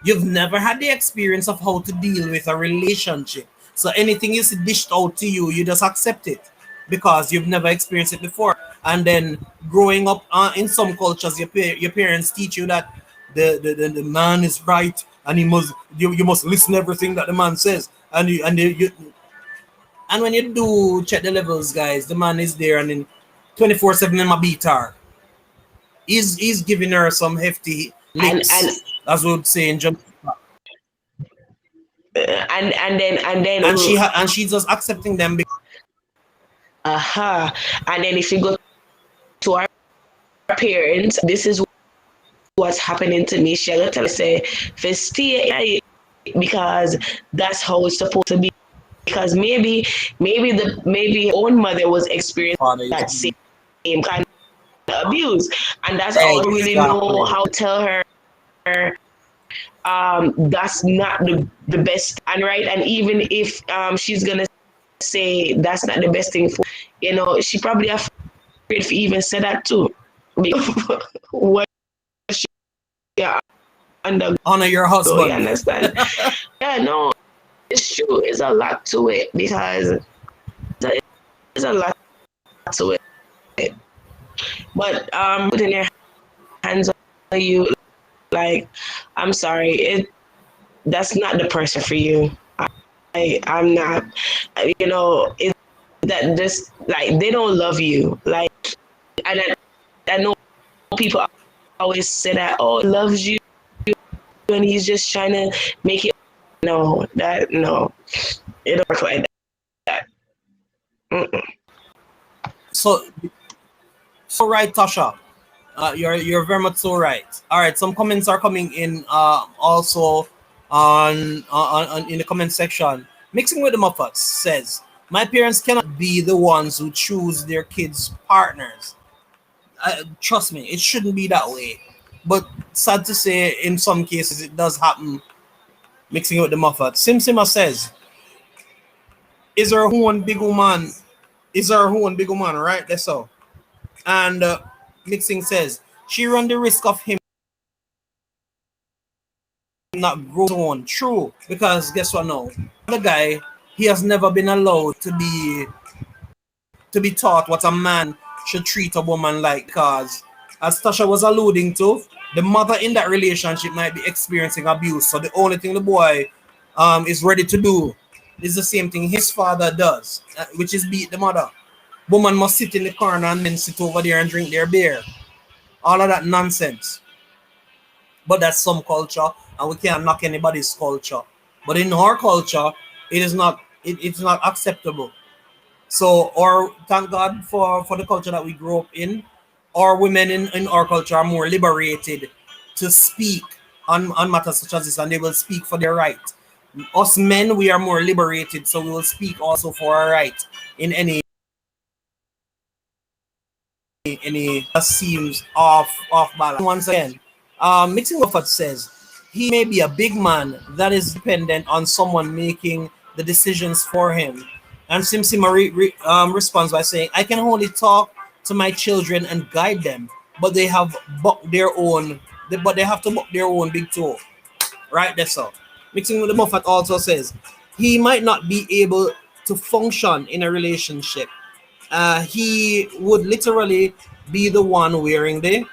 You've never had the experience of how to deal with a relationship. So anything is dished out to you, you just accept it because you've never experienced it before. And then growing up in some cultures, your parents teach you that the man is right and you must listen to everything that the man says. And when you do check the levels, guys, the man is there and then 24/7 in my beat her. He's giving her some hefty and licks, as we would say in Jamaica. and then And she's just accepting them. and then if you go to our parents, this is what's happening to me. She'll tell us say, "For stay because that's how it's supposed to be." Because maybe own mother was experiencing that same kind of abuse, and that's all I really know how to tell her. That's not the best and right. And even if she's gonna say that's not the best thing for, she probably afraid to even say that too. What she under Honor your so you husband. understand? Yeah, no, it's true. It's a lot to it because there's a lot to it. But putting your hands on you, like, I'm sorry, that's not the person for you. I'm not, it's that just like they don't love you. Like, and I know people always say that, oh, he loves you, and he's just trying to make it. No, it don't work like that. Mm-mm. So right, Tasha. You're very much so right. All right, some comments are coming in also on in the comment section. Mixing with the Muffets says, "My parents cannot be the ones who choose their kids' partners. Trust me, it shouldn't be that way. But sad to say, in some cases, it does happen." Mixing with the Muffet. Simsima says, "Is her one big woman? Is her one big woman? Right? That's all." And Mixing says, "She run the risk of him not grow on." True, because guess what now? The guy, he has never been allowed to be taught what a man should treat a woman like, because as Tasha was alluding to, the mother in that relationship might be experiencing abuse. So the only thing the boy is ready to do is the same thing his father does, which is beat the mother. Woman must sit in the corner and men sit over there and drink their beer. All of that nonsense. But that's some culture, and we can't knock anybody's culture. But in our culture, it is not. It's not acceptable. So, or thank God for the culture that we grew up in. Our women in our culture are more liberated to speak on matters such as this, and they will speak for their right. Us men, we are more liberated, so we will speak also for our right in any that seems off balance. Once again, Mixing Wofford says he may be a big man that is dependent on someone making the decisions for him. And Simsima responds by saying, "I can only talk to my children and guide them, but they have bucked their own. But they have to buck their own big toe." Right, that's all. Mixing with the Moffat also says he might not be able to function in a relationship. He would literally be the one wearing the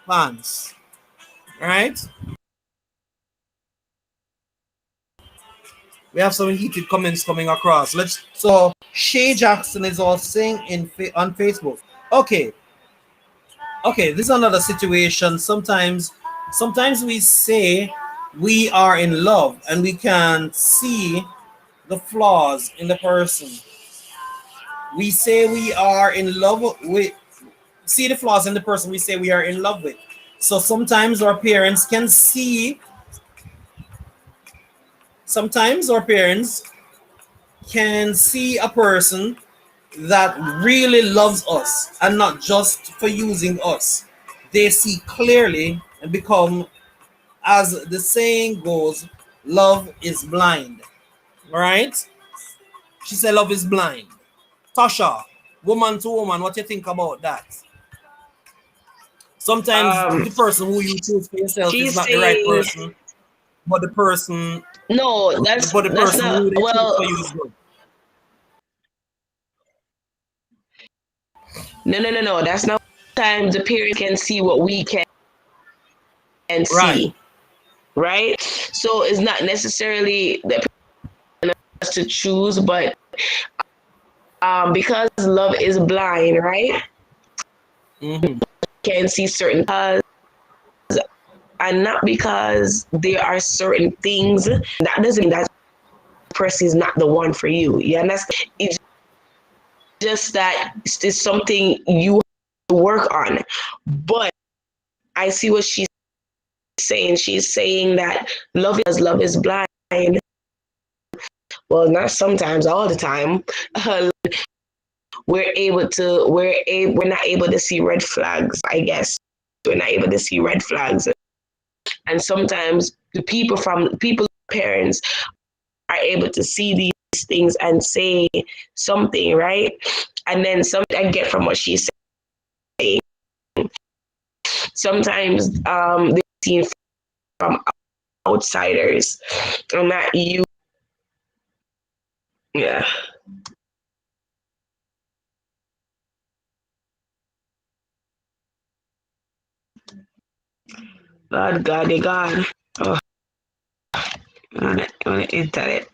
pants. right? We have some heated comments coming across. So Shay Jackson is all saying on Facebook. Okay, this is another situation. Sometimes we say we are in love and we can see the flaws in the person. We say we are in love with see the flaws in the person we say we are in love with. So sometimes our parents can see a person that really loves us and not just for using us. They see clearly and become, as the saying goes, love is blind. All right? She said love is blind. Tasha, woman to woman, what you think about that? Sometimes Um, the person who you choose for yourself is she's not the right saying person, but the person no. That's not who they choose well. for you is good. No. That's not. Times the parents can see what we can Right. see, right? So it's not necessarily that us to choose, but because love is blind, right? Mm-hmm. Can see certain cause, and not because there are certain things. That doesn't mean that person is not the one for you. You understand? It's just that it's something you have to work on. But I see what she's saying. She's saying that love is blind. Well, not sometimes, all the time. We're not able to see red flags. I guess we're not able to see red flags, and sometimes the people parents are able to see these things and say something, right? And then something I get from what she's saying. Sometimes they're seen from outsiders and not you. Yeah. God. Oh, on the internet.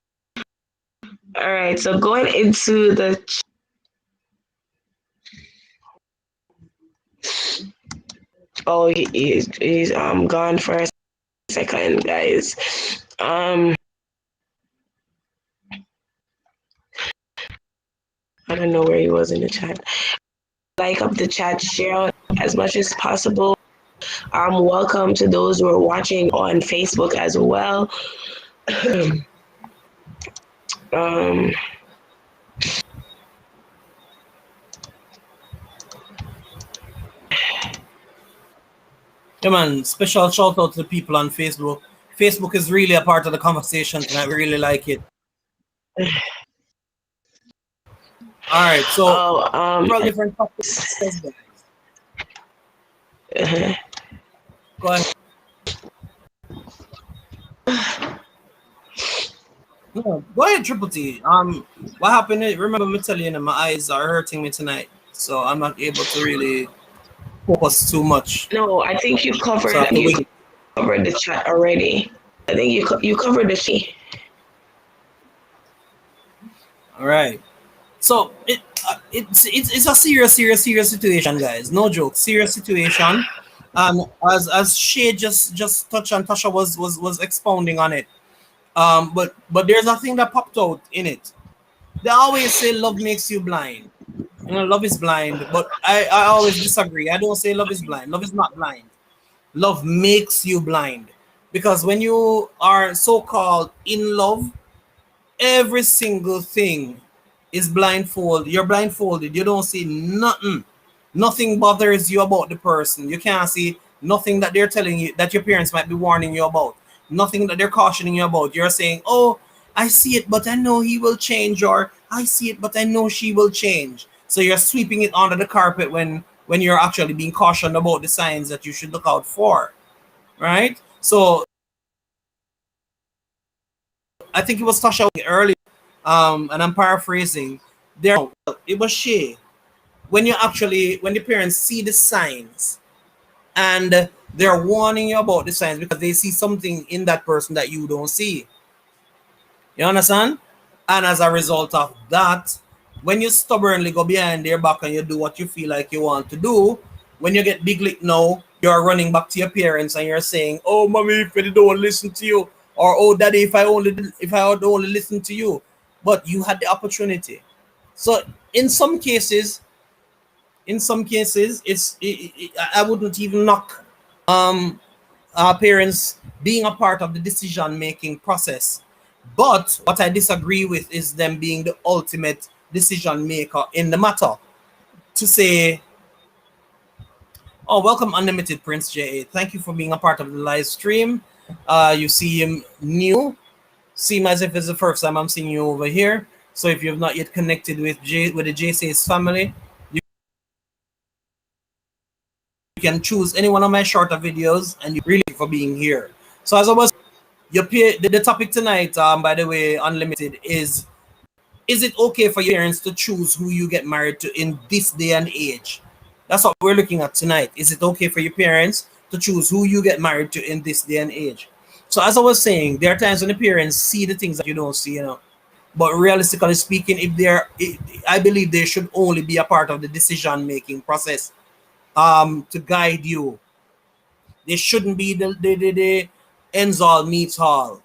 All right. So going into the. Oh, he's gone for a second, guys. I don't know where he was in the chat. Like up the chat, share out as much as possible. Welcome to those who are watching on Facebook as well. um, Yeah, man. Special shout out to the people on Facebook. Facebook is really a part of the conversation, and I really like it. All right, so oh, several different topics. Go ahead. No, go ahead, Triple T. What happened? Remember me telling you, my eyes are hurting me tonight, so I'm not able to really focus too much. no, So I have to wait. covered the chat already. I think you covered the chat. All right. So it's a serious situation, guys. No joke, serious situation. As Shay just touched on, Tasha was expounding on it. But there's a thing that popped out in it. They always say love makes you blind. You know, love is blind, but I always disagree. I don't say love is blind. Love is not blind. Love makes you blind. Because when you are so-called in love, every single thing is blindfolded. You're blindfolded. You don't see nothing. Nothing bothers you about the person. You can't see nothing that they're telling you that your parents might be warning you about. Nothing that they're cautioning you about. You're saying, "Oh, I see it, but I know he will change," or "I see it, but I know she will change." So you're sweeping it under the carpet when you're actually being cautioned about the signs that you should look out for, right? So I think it was Tasha earlier, and I'm paraphrasing. It was she. When the parents see the signs and they're warning you about the signs because they see something in that person that you don't see. You understand? And as a result of that, when you stubbornly go behind their back and you do what you feel like you want to do, when you get big lick now, you're running back to your parents and you're saying, "Oh, mommy, if I don't listen to you," or "Oh, daddy, if I would only listen to you," but you had the opportunity. So in some cases, I wouldn't even knock our parents being a part of the decision making process. But what I disagree with is them being the ultimate decision maker in the matter. To say, "Oh, welcome, Unlimited Prince J. Thank you for being a part of the live stream. You seem new. Seem as if it's the first time I'm seeing you over here. So if you've not yet connected with the JC's family, you can choose any one of my shorter videos, and you really for being here. So as I was, the topic tonight, by the way, Unlimited, is it okay for your parents to choose who you get married to in this day and age? That's what we're looking at tonight. Is it okay for your parents to choose who you get married to in this day and age? So as I was saying, there are times when the parents see the things that you don't see, But realistically speaking, I believe they should only be a part of the decision making process, to guide you. They shouldn't be the ends all meets all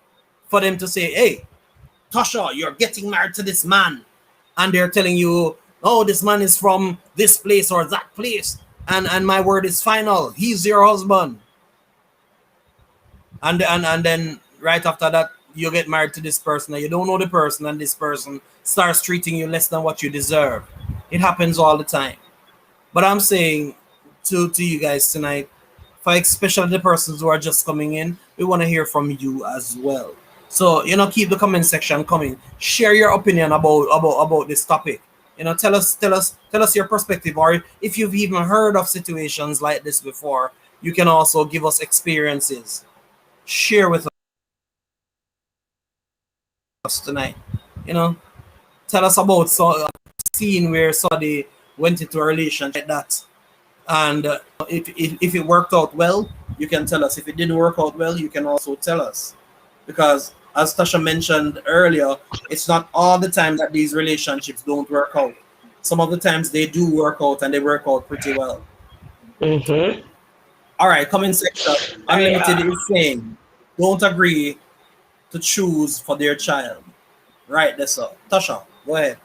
for them to say, "Hey, Tasha, you're getting married to this man," and they're telling you, "Oh, this man is from this place or that place, and my word is final. He's your husband." And then right after that, you get married to this person, and you don't know the person, and this person starts treating you less than what you deserve. It happens all the time. But I'm saying to you guys tonight, for especially the persons who are just coming in, we want to hear from you as well. So keep the comment section coming. Share your opinion about this topic. Tell us your perspective, or if you've even heard of situations like this before, you can also give us experiences. Share with us tonight. Tell us about a scene where somebody went into a relationship like that, and if it worked out well, you can tell us. If it didn't work out well, you can also tell us, because as Tasha mentioned earlier, it's not all the time that these relationships don't work out. Some of the times they do work out, and they work out pretty well. Mm-hmm. All right, comment section. All right. Unlimited is saying, "Don't agree to choose for their child." Right, that's all. Tasha, go ahead.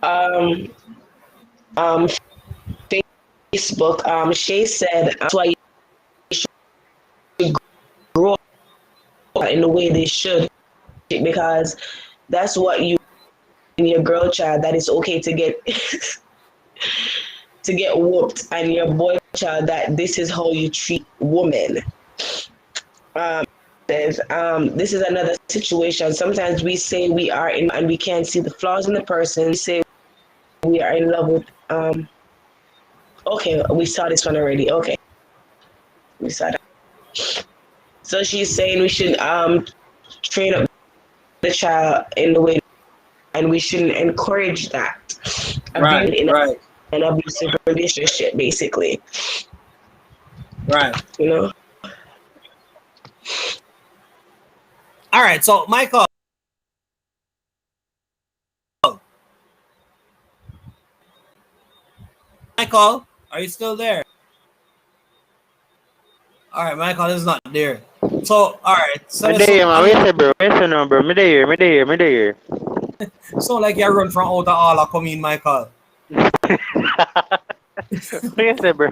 Um. Um. Facebook. Shay said that's why you should grow up in the way they should, because that's what you and your girl child, that it's okay to get to get whooped, and your boy child, that this is how you treat women. This is another situation. Sometimes we say we are in and we can't see the flaws in the person. We say we are in love with okay, we saw this one already. Okay. We saw that. So she's saying we should train up the child in the way, and we shouldn't encourage that. Right, In right, an abusive relationship, basically. right. You know? All right, so Michael, are you still there? All right, Michael is not there. So, all right, Me so there, so man. Wait a bro. Wait a no, bro. Me there, me there, me there. so like you run from out of all I come in, Michael. Wait a bro.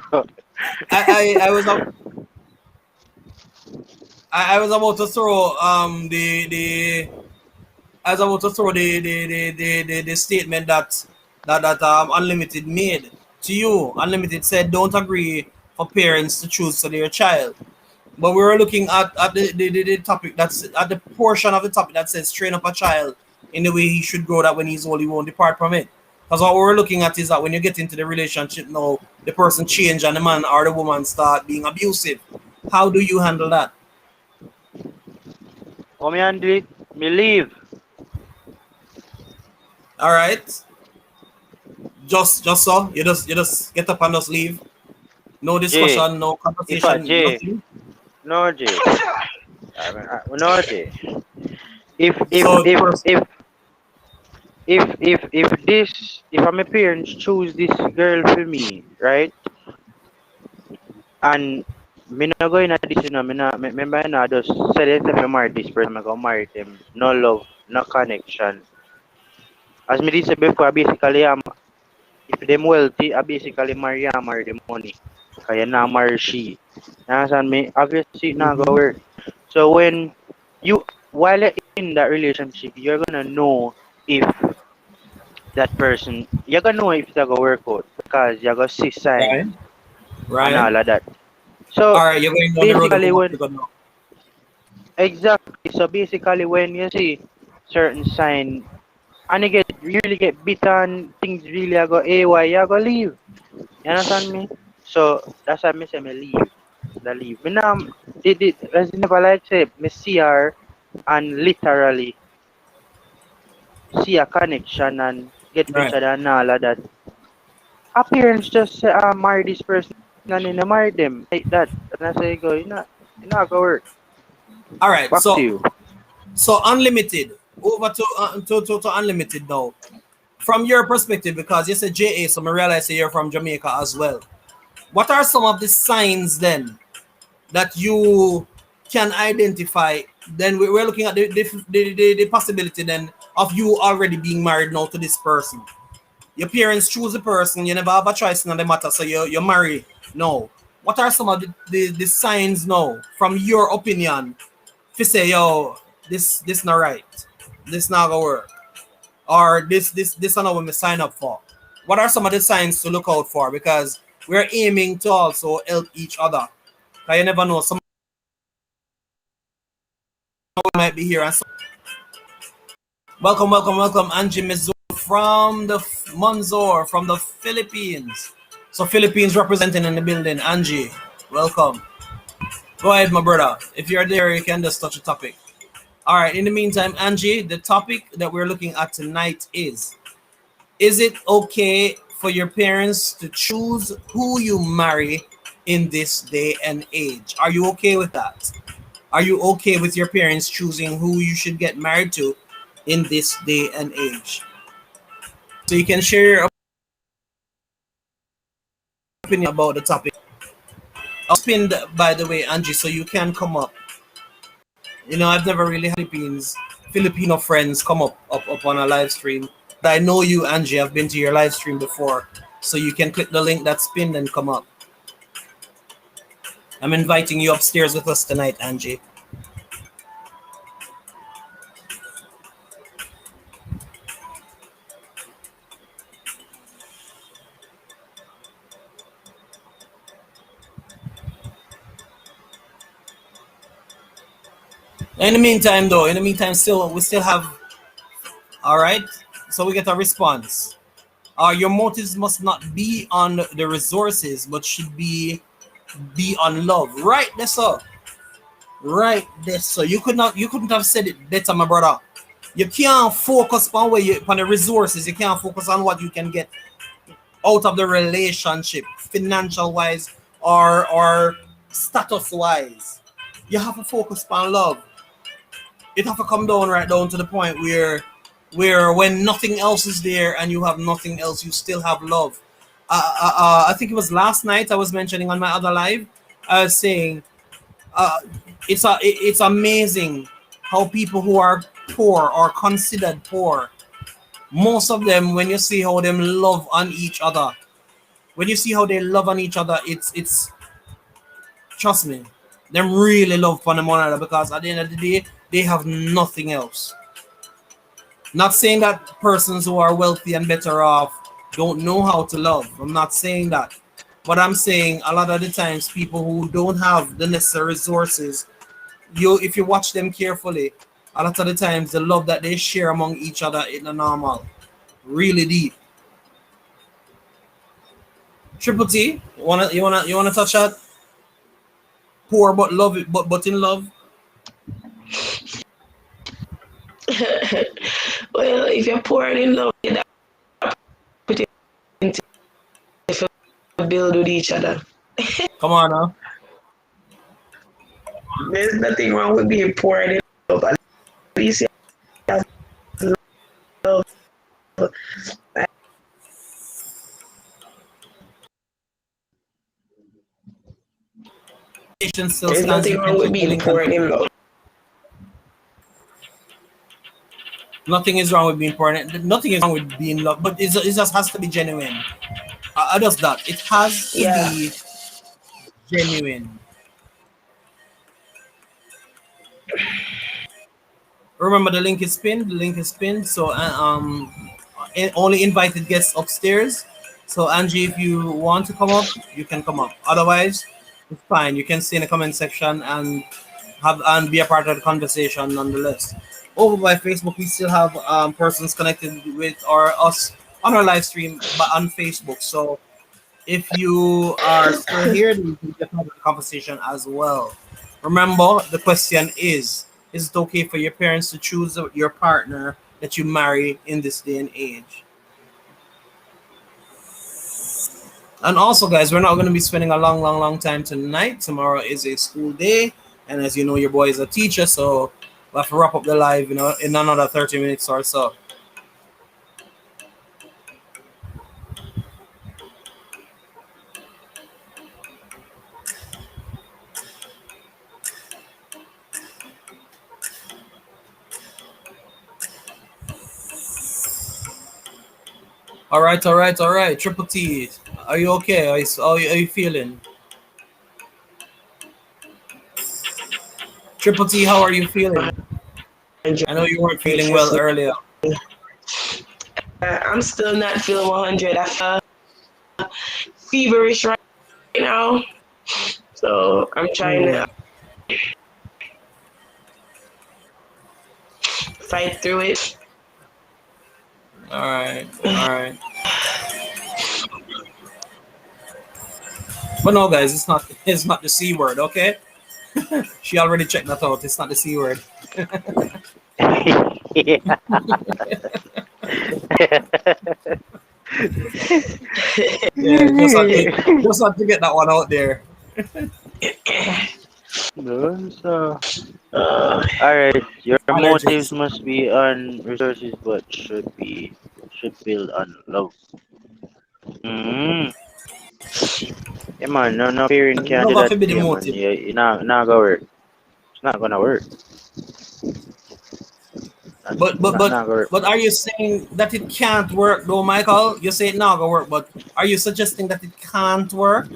I was I was about to throw the I was about to throw the statement that Unlimited made to you. Unlimited said, "Don't agree for parents to choose for their child." But we were looking at the topic, that's at the portion of the topic that says train up a child in the way he should grow, that when he's old he won't depart from it. Because what we're looking at is that when you get into the relationship now, the person change and the man or the woman start being abusive. How do you handle that? Come here and do it. Me leave. All right. Just so you just get up and just leave. No J, discussion, no if I conversation, J, nothing. no J, no J. If if So if first, if if my parents choose this girl for me, right? And me not going at this, me not remember I just said it if I marry this person, I go marry them. No love, no connection. As me did say before, basically if them wealthy, I basically marry the money. Kaya na marry she. You understand me? Obviously it not gonna mhm, work. So when you while you're in that relationship, you're gonna know if that person you're gonna know if it's gonna work out because you're gonna see right, signs and right. all of that. So All right, you're going down the road of basically what when you're gonna. exactly so basically when you see certain sign and you get really get bitter and things really are go AY, you go leave. You understand me? So that's why me say me leave. The leave. Me now did as never like say me see her and literally see a connection and get Right. each other and all of that. Appearance just say marry this person and then I marry them like that. And I say go, you not go work. All right. Back to So you. unlimited. Over to unlimited now. From your perspective, because you said JA, so I realize that you're from Jamaica as well. What are some of the signs then that you can identify? Then we're looking at the possibility then of you already being married now to this person. Your parents choose a person, you never have a choice in the matter, so you marry. No. What are some of the signs now, from your opinion, if you say, yo, this not right, this not gonna work, or this are not what we sign up for? What are some of the signs to look out for? Because we're aiming to also help each other. Cause you never know, someone might be here and welcome, Angie Mizu from the Monzor from the Philippines. So Philippines representing in the building. Angie, welcome. Go ahead, my brother. If you're there, you can just touch a topic. All right. In the meantime, Angie, the topic that we're looking at tonight is it okay for your parents to choose who you marry in this day and age? Are you okay with that? Are you okay with your parents choosing who you should get married to in this day and age? So you can share your opinion about the topic. I'll spin, by the way, Angie, so you can come up. You know, I've never really had Filipino friends come up on a live stream. But I know you, Angie. I've been to your live stream before. So you can click the link that's pinned and come up. I'm inviting you upstairs with us tonight, Angie. In the meantime, still we still have. All right. So we get a response. Your motives must not be on the resources, but should be on love. Right. That's all. Right. That's so. You couldn't have said it better, my brother. You can't focus on on the resources. You can't focus on what you can get out of the relationship, financial wise or status wise. You have to focus on love. It have to come down right down to the point where when nothing else is there and you have nothing else, you still have love. I think it was last night I was mentioning on my other live. I was saying uh, it's amazing how people who are poor or considered poor, most of them, when you see how them love on each other, when you see how they love on each other, it's trust me, them really love one another, because at the end of the day they have nothing else. Not saying that persons who are wealthy and better off don't know how to love. I'm not saying that. But I'm saying a lot of the times people who don't have the necessary resources, you if you watch them carefully, a lot of the times the love that they share among each other is normal. Really deep. Triple T, you wanna touch that? Poor but love it but in love. Well, if you're poor and in love, you're pretty build with each other. Come on now. There's nothing wrong with being poor and in love. At least you have love. Still There's stands. nothing You wrong can with check the being link poor and and in love. nothing is wrong with being poor. Nothing is wrong with being loved, but it just has to be genuine. Does that? It has to Yeah. be genuine. Remember, the link is pinned. The link is pinned. So only invited guests upstairs. So Angie, if you want to come up, you can come up. Otherwise, it's fine. You can stay in the comment section and be a part of the conversation nonetheless. Over by Facebook, we still have persons connected with us on our live stream, but on Facebook. So if you are still here, you can get part of the conversation as well. Remember, the question is it okay for your parents to choose your partner that you marry in this day and age? And also, guys, we're not going to be spending a long time tonight. Tomorrow is a school day. And as you know, your boy is a teacher. So we'll have to wrap up the live, in another 30 minutes or so. All right. Triple T, are you okay? Are you feeling? Triple T, how are you feeling? I know you weren't feeling well earlier. I'm still not feeling 100. I feel feverish right now. So I'm trying to fight through it. All right. But no, guys, it's not the C word, okay? She already checked that out. It's not the C word. Yeah. Yeah, just have to get that one out there. No, so, alright, your motives Allergies. must be on resources, but should build on love. Mm. Yeah, man, no parent can do Love have that to be to the you, man. motive. You not gonna work. It's not gonna work. But but Not but gonna work. but are you saying that it can't work though, Michael? You say it not gonna work, but are you suggesting that it can't work?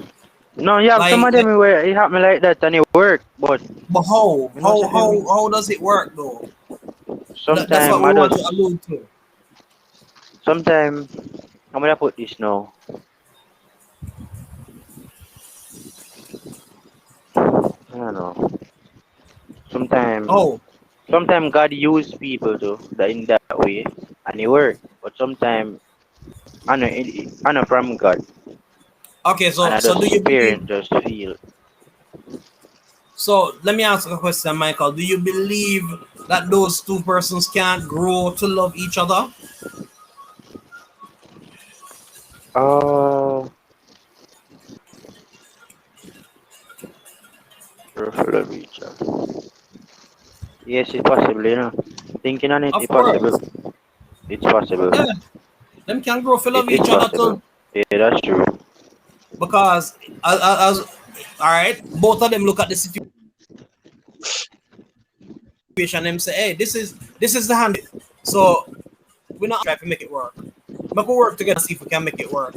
No, you have some Like, of them where it happen like that and it work, but but how you know, how so how them how does it work though? That's what sometime we I want to just allude to. sometime I'm gonna put this now. I don't know. Sometimes Oh, sometimes God use people to that in that way and it work. But sometimes I know from God okay. and So I so do you just believe? parent just feel. So let me ask a question, Michael. Do you believe that those two persons can't grow to love each other? Oh, refer reacher. Yes, it's possible, you know. Thinking on it, Of it's possible. course. It's possible. Yeah, them can grow to love It's each other possible. too. Yeah, that's true. Because as all right, both of them look at the situation and say, hey, this is the hand. So we're not trying to make it work. But we work together, see if we can make it work.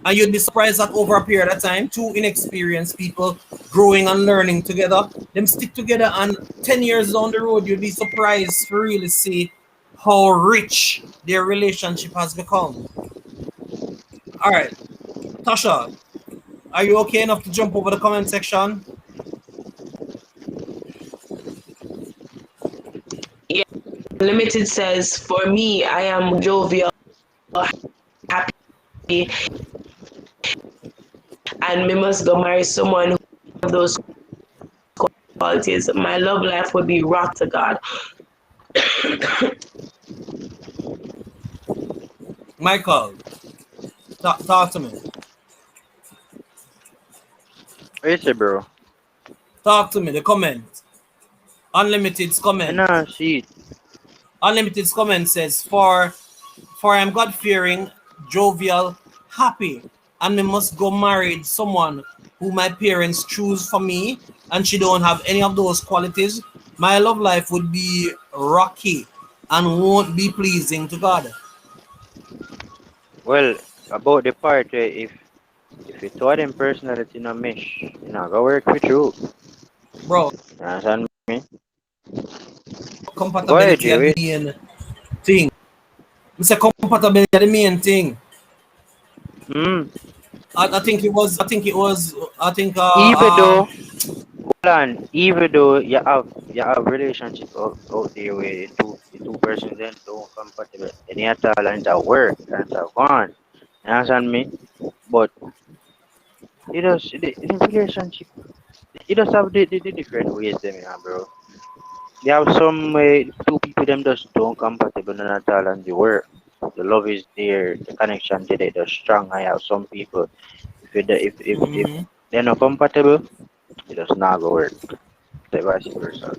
And you'd be surprised that over a period of time, two inexperienced people growing and learning together, them stick together, and 10 years down the road, you'd be surprised to really see how rich their relationship has become. All right, Tasha, are you okay enough to jump over the comment section? Yeah. Limited says, for me, I am jovial, happy, and me must go marry someone who has those qualities. My love life would be rock to God. Michael, talk to me. What you say, bro? Talk to me. The comment. Unlimited's And comment. now see it. Unlimited's comment says, For I am God fearing, jovial, happy, and me must go marry someone who my parents choose for me, and she don't have any of those qualities. My love life would be rocky and won't be pleasing to God. Well, about the part where if you taught them personality in a mesh, you know, go work with you. Bro, You understand me? Go ahead, compatibility are the Jay. main thing. Mr. Compatibility are the main thing. Hmm. I think Even though, hold on, even though you have relationship out there where the two persons then don't compatible, and you have to learn to work and to go on. You understand me? But the relationship, you just have the different ways them, bro. They have some way two people them just don't compatible none at all and they work. The love is there, the connection today is strong. I have some people if mhm. they're not compatible, it does not go work. The vice versa.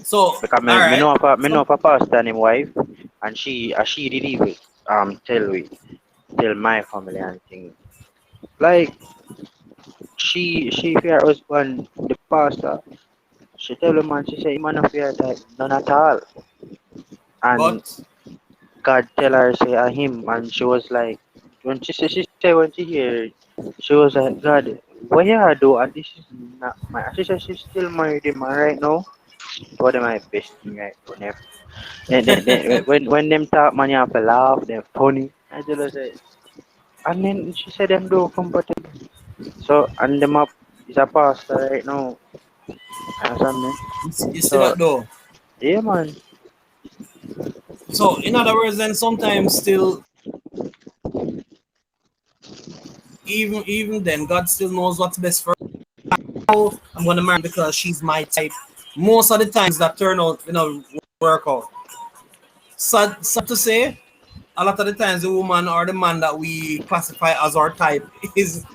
So Because all me right. know of a me So know of a pastor and his wife and she did even tell my family and thing. Like she fear husband the pastor, she tell him and she say him not fear that none at all. And but God tell her say him and she was like when she said when she hear she was like God what you do and this is not my she said she's still married him and right now what am my best thing right now never. Then when them talk man you have to laugh they're funny I tell her say and then she said them do compatible so and them up is a pastor right now understand me you see so that though. yeah man So in other words, then sometimes still even then God still knows what's best for her. I'm gonna marry because she's my type. Most of the times that turn out, work out. Sad to say, a lot of the times the woman or the man that we classify as our type is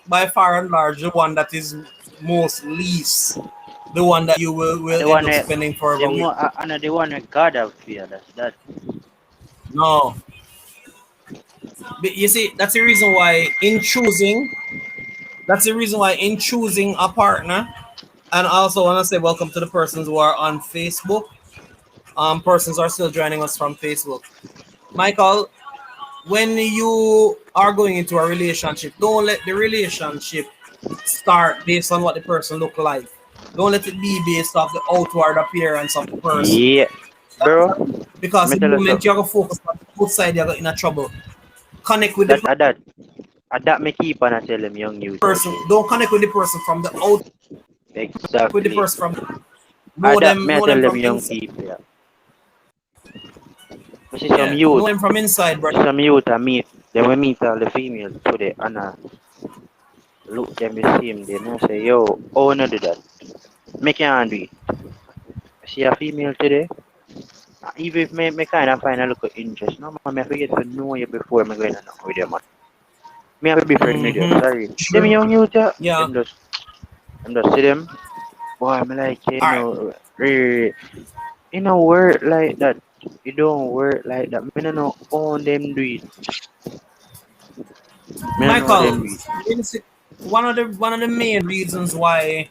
by far and large the one that is most least the one that you will the end one up that spending the forever with. more and the one that God have fear that's that. No. But you see, that's the reason why in choosing a partner, and I also want to say welcome to the persons who are on Facebook. Persons are still joining us from Facebook. Michael, when you are going into a relationship, don't let the relationship start based on what the person look like. Don't let it be based off the outward appearance of the person. Yeah, bro. Because Me the tell you moment something. you're gonna focus on the outside, you're in a trouble. Connect with the That me keep on tell them young youth out person. there. Don't connect with the person from the out with the Exactly. person from know That me them I know tell them them from young inside. people. Yeah. Me see some Yeah, youth. know them from inside, Me bro. see some youth I meet. Then we meet all the females today and look them the same. They me say yo, oh no do that. Me can't do it. See a female today. Even if me kind of find a little interest, no man, me forget to know you before me going on with them. Man. Me have to be friend with you. Sorry. Them True. young youth, yeah, Yeah. them just see them. Boy, I'm like, All right, you know, work like that. You don't work like that. Me no know how them do it. Me no know how them Michael. do it. One of the main reasons why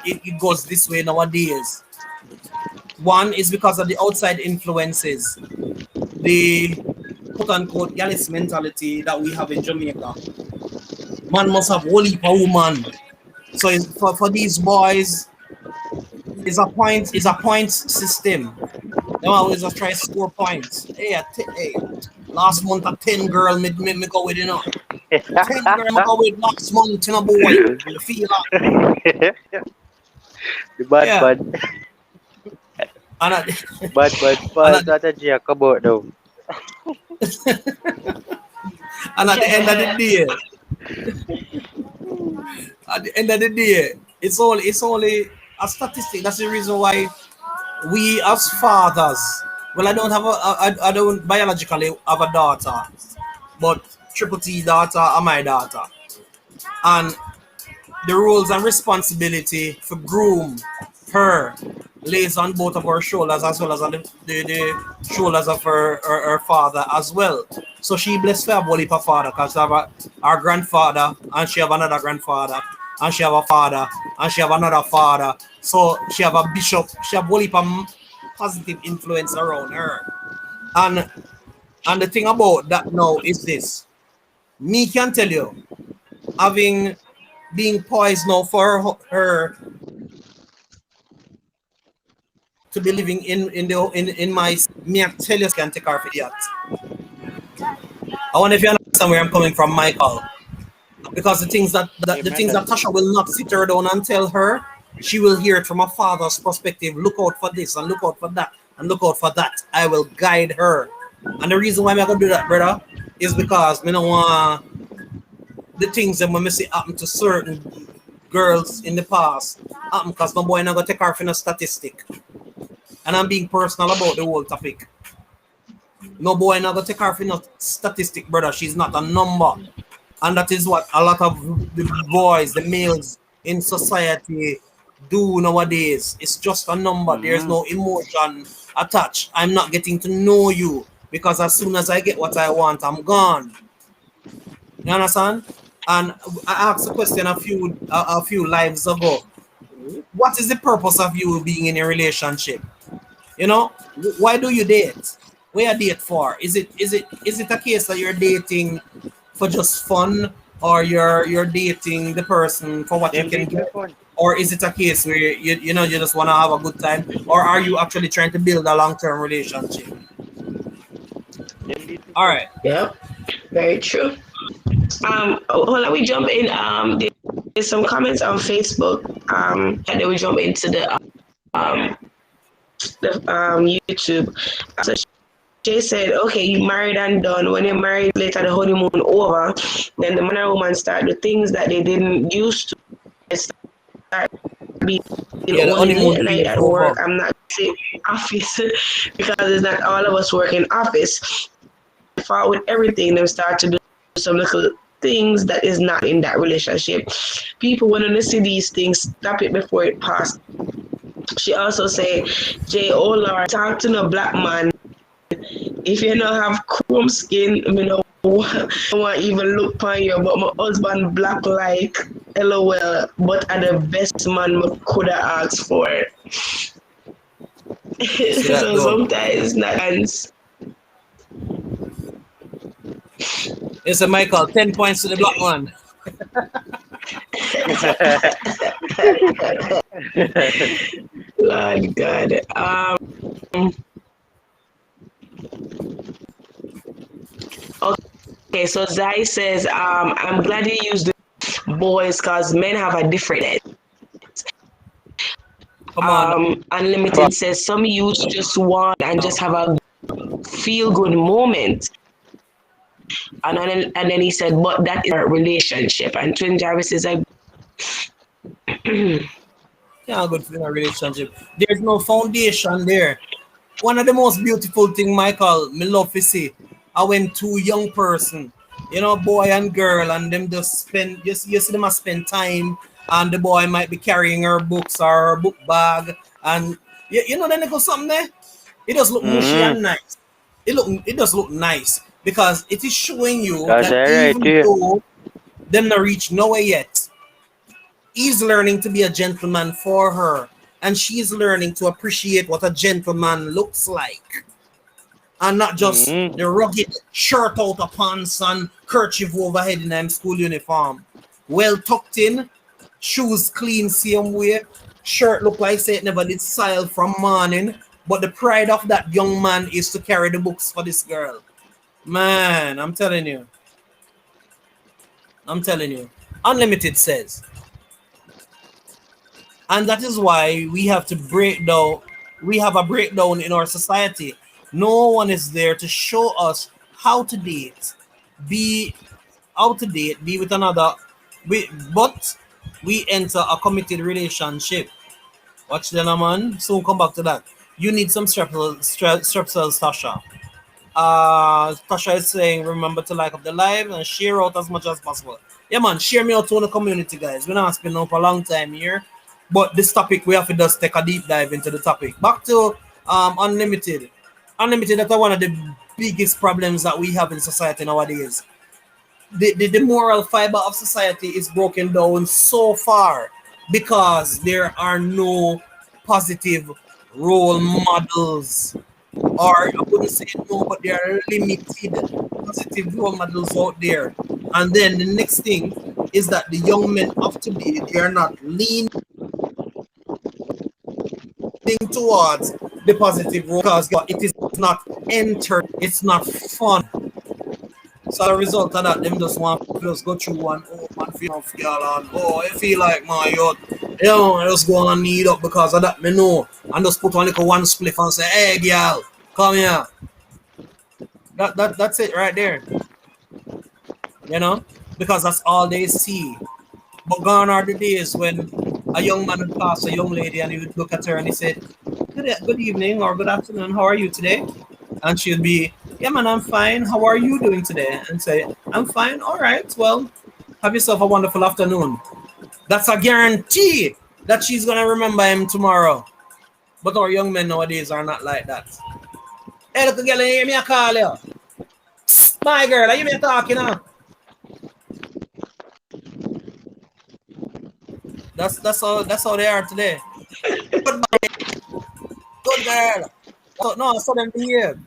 it goes this way nowadays. One is because of the outside influences, the quote unquote Gallus mentality that we have in Jamaica. Man must have whole heap of woman. So for these boys, it's a point system. They always just try to score points. Hey, last month a 10 girl me go with 10 girl me go with last month in a boy. You feel that? The bad Yeah. bad And at, bad and false at, strategy come out now. and at the end of the day, it's only a statistic. That's the reason why we as fathers, well, I don't biologically have a daughter, but Triple T daughter or my daughter. And the roles and responsibility for groom her lays on both of our shoulders as well as on the shoulders of her father as well. So she blessed for a whole heap of father because she have our grandfather and she have another grandfather and she have a father and she have another father. So she have a bishop, she have a whole heap of positive influence around her. And the thing about that now is this. Me can tell you, having being poised now for her to be living in my me I tell you can take her for that. I wonder if you understand where I'm coming from, Michael. Because the things that Tasha will not sit her down and tell her, she will hear it from a father's perspective. Look out for this and look out for that and look out for that. I will guide her. And the reason why I'm gonna do that, brother, is because me don't want the things that when me see happen to certain girls in the past happen because no boy not gonna take her for a statistic. And I'm being personal about the whole topic. No boy not gonna take her for no statistic, brother. She's not a number. And that is what a lot of the boys, the males in society do nowadays. It's just a number. There's no emotion attached. I'm not getting to know you because as soon as I get what I want, I'm gone. You understand? And I asked a question a few lives ago. What is the purpose of you being in a relationship? You know, why do you date? What you date for? Is it a case that you're dating for just fun, or you're dating the person for what you can get, or is it a case where you know you just want to have a good time, or are you actually trying to build a long-term relationship? All right. Yeah, very true. Hold on, we jump in. There's some comments on Facebook. And then we jump into the YouTube. So Jay said, okay, you married and done. When you're married, later the honeymoon over, then the man and woman start the things that they didn't used to start being only late night at work. I'm not saying office because it's not all of us work in office. Far with everything, they start to do some little things that is not in that relationship. People want to see these things, stop it before it passes. She also say, Jay, oh Lord, talk to no black man. If you don't have chrome skin, I don't want even look upon you, but my husband black like LOL, but are the best man I could have asked for. So sometimes not. It's a Michael, 10 points to the black one. Lord God. Okay, so Zai says, I'm glad you used the boys because men have a different. Come on. Unlimited says some youths just want and just have a feel good moment. And then he said, but that is a relationship. And Twin Jarvis is like, yeah, good for a relationship. There's no foundation there. One of the most beautiful thing, Michael, me love to see, I went two young person, you know, boy and girl, and them just spend, you see them spend time, and the boy might be carrying her books or her book bag, and you know, then they go something there. It does look mushy and nice. It does look nice because it is showing you that even though them not reach nowhere yet, he's learning to be a gentleman for her, and she's learning to appreciate what a gentleman looks like, and not just the rugged shirt out of pants and kerchief overhead in them school uniform. Well tucked in, shoes clean same way, shirt look like say it never did style from morning, but the pride of that young man is to carry the books for this girl. Man, I'm telling you. Unlimited says. And that is why we have to break down. We have a breakdown in our society. No one is there to show us how to date, be with another. But we enter a committed relationship. Watch the man. Soon come back to that. You need some strep cells, Tasha. Tasha is saying, remember to like up the live and share out as much as possible. Yeah, man, share me out to the community, guys. We're not spending up a long time here, but this topic we have to just take a deep dive into the topic. Back to unlimited. Unlimited, that's one of the biggest problems that we have in society nowadays. The moral fiber of society is broken down so far because there are no positive role models, or I wouldn't say no, but there are limited positive role models out there. And then the next thing is that the young men of today, they are not leaning towards the positive role because it is not it's not fun. So as a result of that, them just want to just go through one, oh man, feel off girl, and oh, I feel like my youth, you know, I just go and need up because of that, me know, and just put on like one spliff and say, hey girl, come here. That's it right there. You know, because that's all they see. But gone are the days when a young man would pass a young lady and he would look at her and he said, good evening or good afternoon, how are you today? And she'd be, yeah man, I'm fine. How are you doing today? And say, I'm fine. All right, well, have yourself a wonderful afternoon. That's a guarantee that she's gonna remember him tomorrow. But our young men nowadays are not like that. Hey, look, girl, you hear me a call you. My girl, you hear me talking now? That's how they are today. Good girl. No, I saw them behave.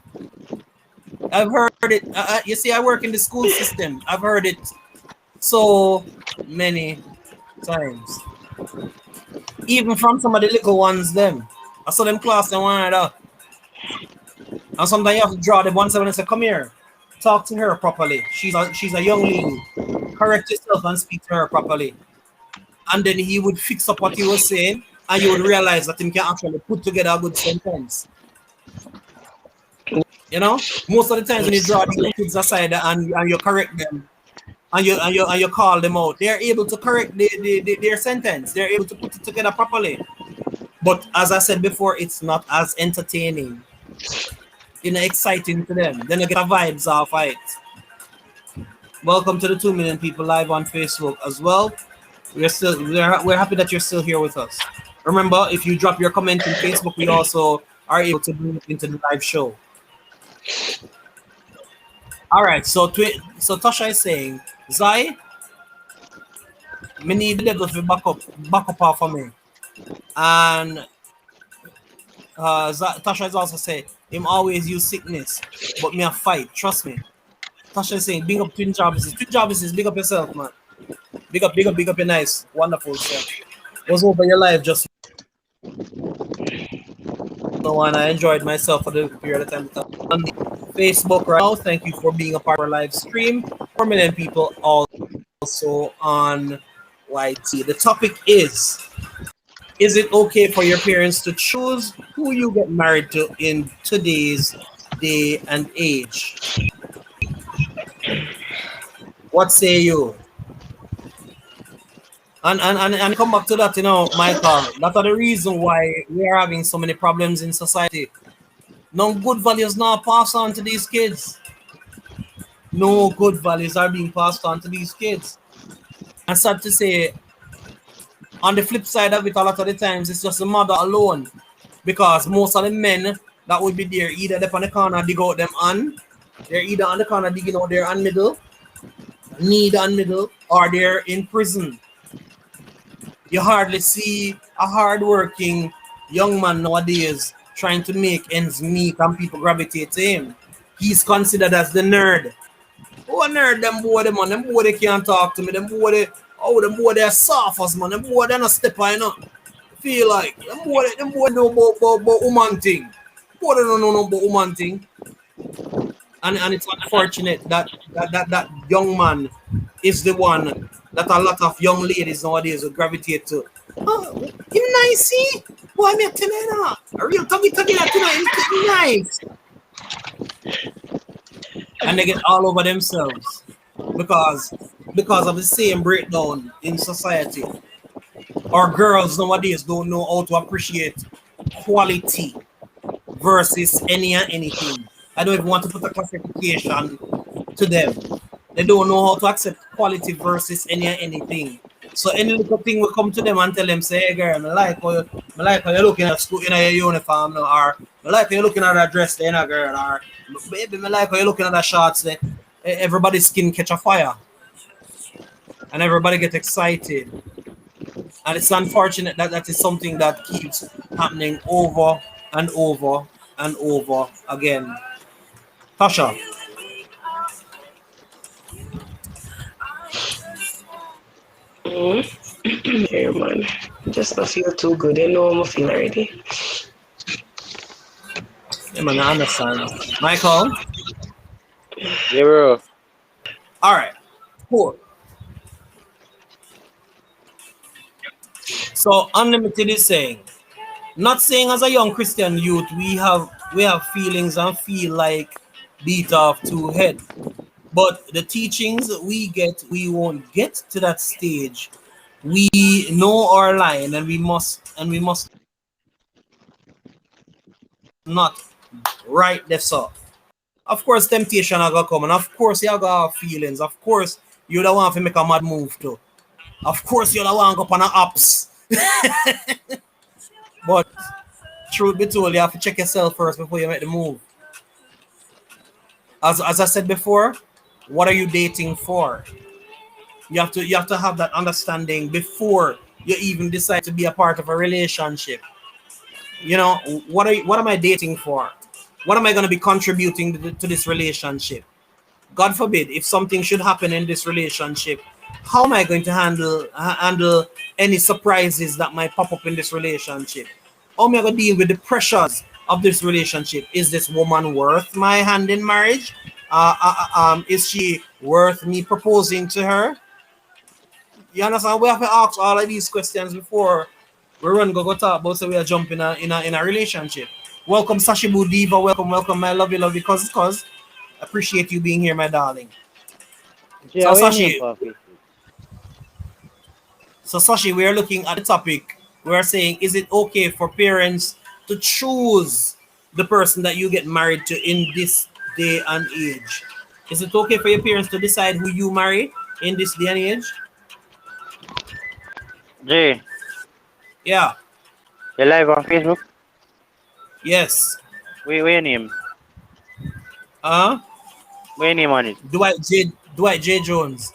I've heard it. You see, I work in the school system. I've heard it so many times. Even from some of the little ones, them. I saw them class and one another. And sometimes you have to draw them once and say, come here. Talk to her properly. She's a young lady. Correct yourself and speak to her properly. And then he would fix up what he was saying, and you would realize that he can actually put together a good sentence. You know, most of the times when you draw the kids aside and you correct them and you call them out, they're able to correct their sentence. They're able to put it together properly. But as I said before, it's not as entertaining, exciting to them. Then you get the vibes off of it. Welcome to the 2 million people live on Facebook as well. We're happy that you're still here with us. Remember, if you drop your comment in Facebook, we also are able to bring it into the live show. All right, so Tasha is saying, Zai, me need the devil to back up off for me. And Tasha is also saying, him always use sickness, but me a fight, trust me. Tasha is saying, big up Twin Jarvises. Twin Jarvises, big up yourself, man. Big up your nice, wonderful self. Was over your life just no, and I enjoyed myself for the period of time on Facebook right now. Thank you for being a part of our live stream. 4 million people also on YT. The topic is it okay for your parents to choose who you get married to in today's day and age? What say you? And come back to that, Michael. That's the reason why we are having so many problems in society. No good values now passed on to these kids. No good values are being passed on to these kids. And sad to say, on the flip side of it, a lot of the times it's just the mother alone. Because most of the men that would be there, either they're on the corner dig out them on, they're either on the corner digging out their hand middle, or they're in prison. You hardly see a hardworking young man nowadays trying to make ends meet and people gravitate to him. He's considered as the nerd. Oh, a nerd, them boy, man. Them boy, they can't talk to me. Them boy, they're soft as man. Them boy, they're not step I know. Feel like them boy know about woman thing. Boy, they don't know about woman thing. And it's unfortunate that young man is the one that a lot of young ladies nowadays will gravitate to. Oh, you nice, see? Boy, I'm telling you now. A real tuggy tonight, nice. And they get all over themselves because of the same breakdown in society. Our girls nowadays don't know how to appreciate quality versus any and anything. I don't even want to put a classification to them. They don't know how to accept quality versus anything. So any little thing will come to them and tell them, say, hey girl, I like how you're looking at school in your uniform now, or I like how you're looking at that dress there, girl, or baby, I like how you're looking at that shorts there. Everybody's skin catch a fire. And everybody get excited. And it's unfortunate that that is something that keeps happening over and over and over again. Tasha. Hey man, just not feel too good. You know I'm feel already. Yeah, man, I understand. Michael? Yeah, bro. All right. Cool. So Unlimited is saying, not saying as a young Christian youth we have feelings and feel like beat off to head. But the teachings we get, we won't get to that stage. We know our line and we must not write this up. Of course, temptation are gonna come, and of course you are gonna have feelings. Of course, you don't want to make a mad move too. Of course, you don't want to go on a ups. But truth be told, you have to check yourself first before you make the move. As I said before, what are you dating for? You have to have that understanding before you even decide to be a part of a relationship. You know, what am I dating for? What am I going to be contributing to this relationship? God forbid, if something should happen in this relationship, how am I going to handle any surprises that might pop up in this relationship? How am I going to deal with the pressures of this relationship? Is this woman worth my hand in marriage? Is she worth me proposing to her? You understand? We have to ask all of these questions before we run go talk about so we are jumping in a relationship. Welcome Sashibu Diva, welcome my lovely cuz. Appreciate you being here, my darling. Yeah, So what your name Sashi, for Facebook? so Sashi, we are looking at the topic. We are saying, is it okay for parents to choose the person that you get married to in this day and age? Is it okay for your parents to decide who you marry in this day and age? Jay, Yeah. you live on Facebook? Yes. What your name? Uh What your name on it? Dwight J. Jones.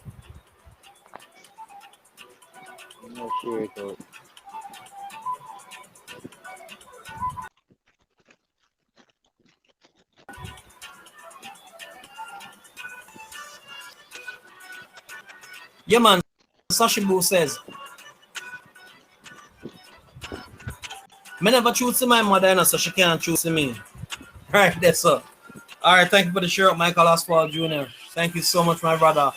I'm not sure it out. Yeah, man. Sashibu says, me never choose my mother, so she can't choose me. Right, that's all. All right, thank you for the shirt, Michael Oswald Jr. Thank you so much, my brother.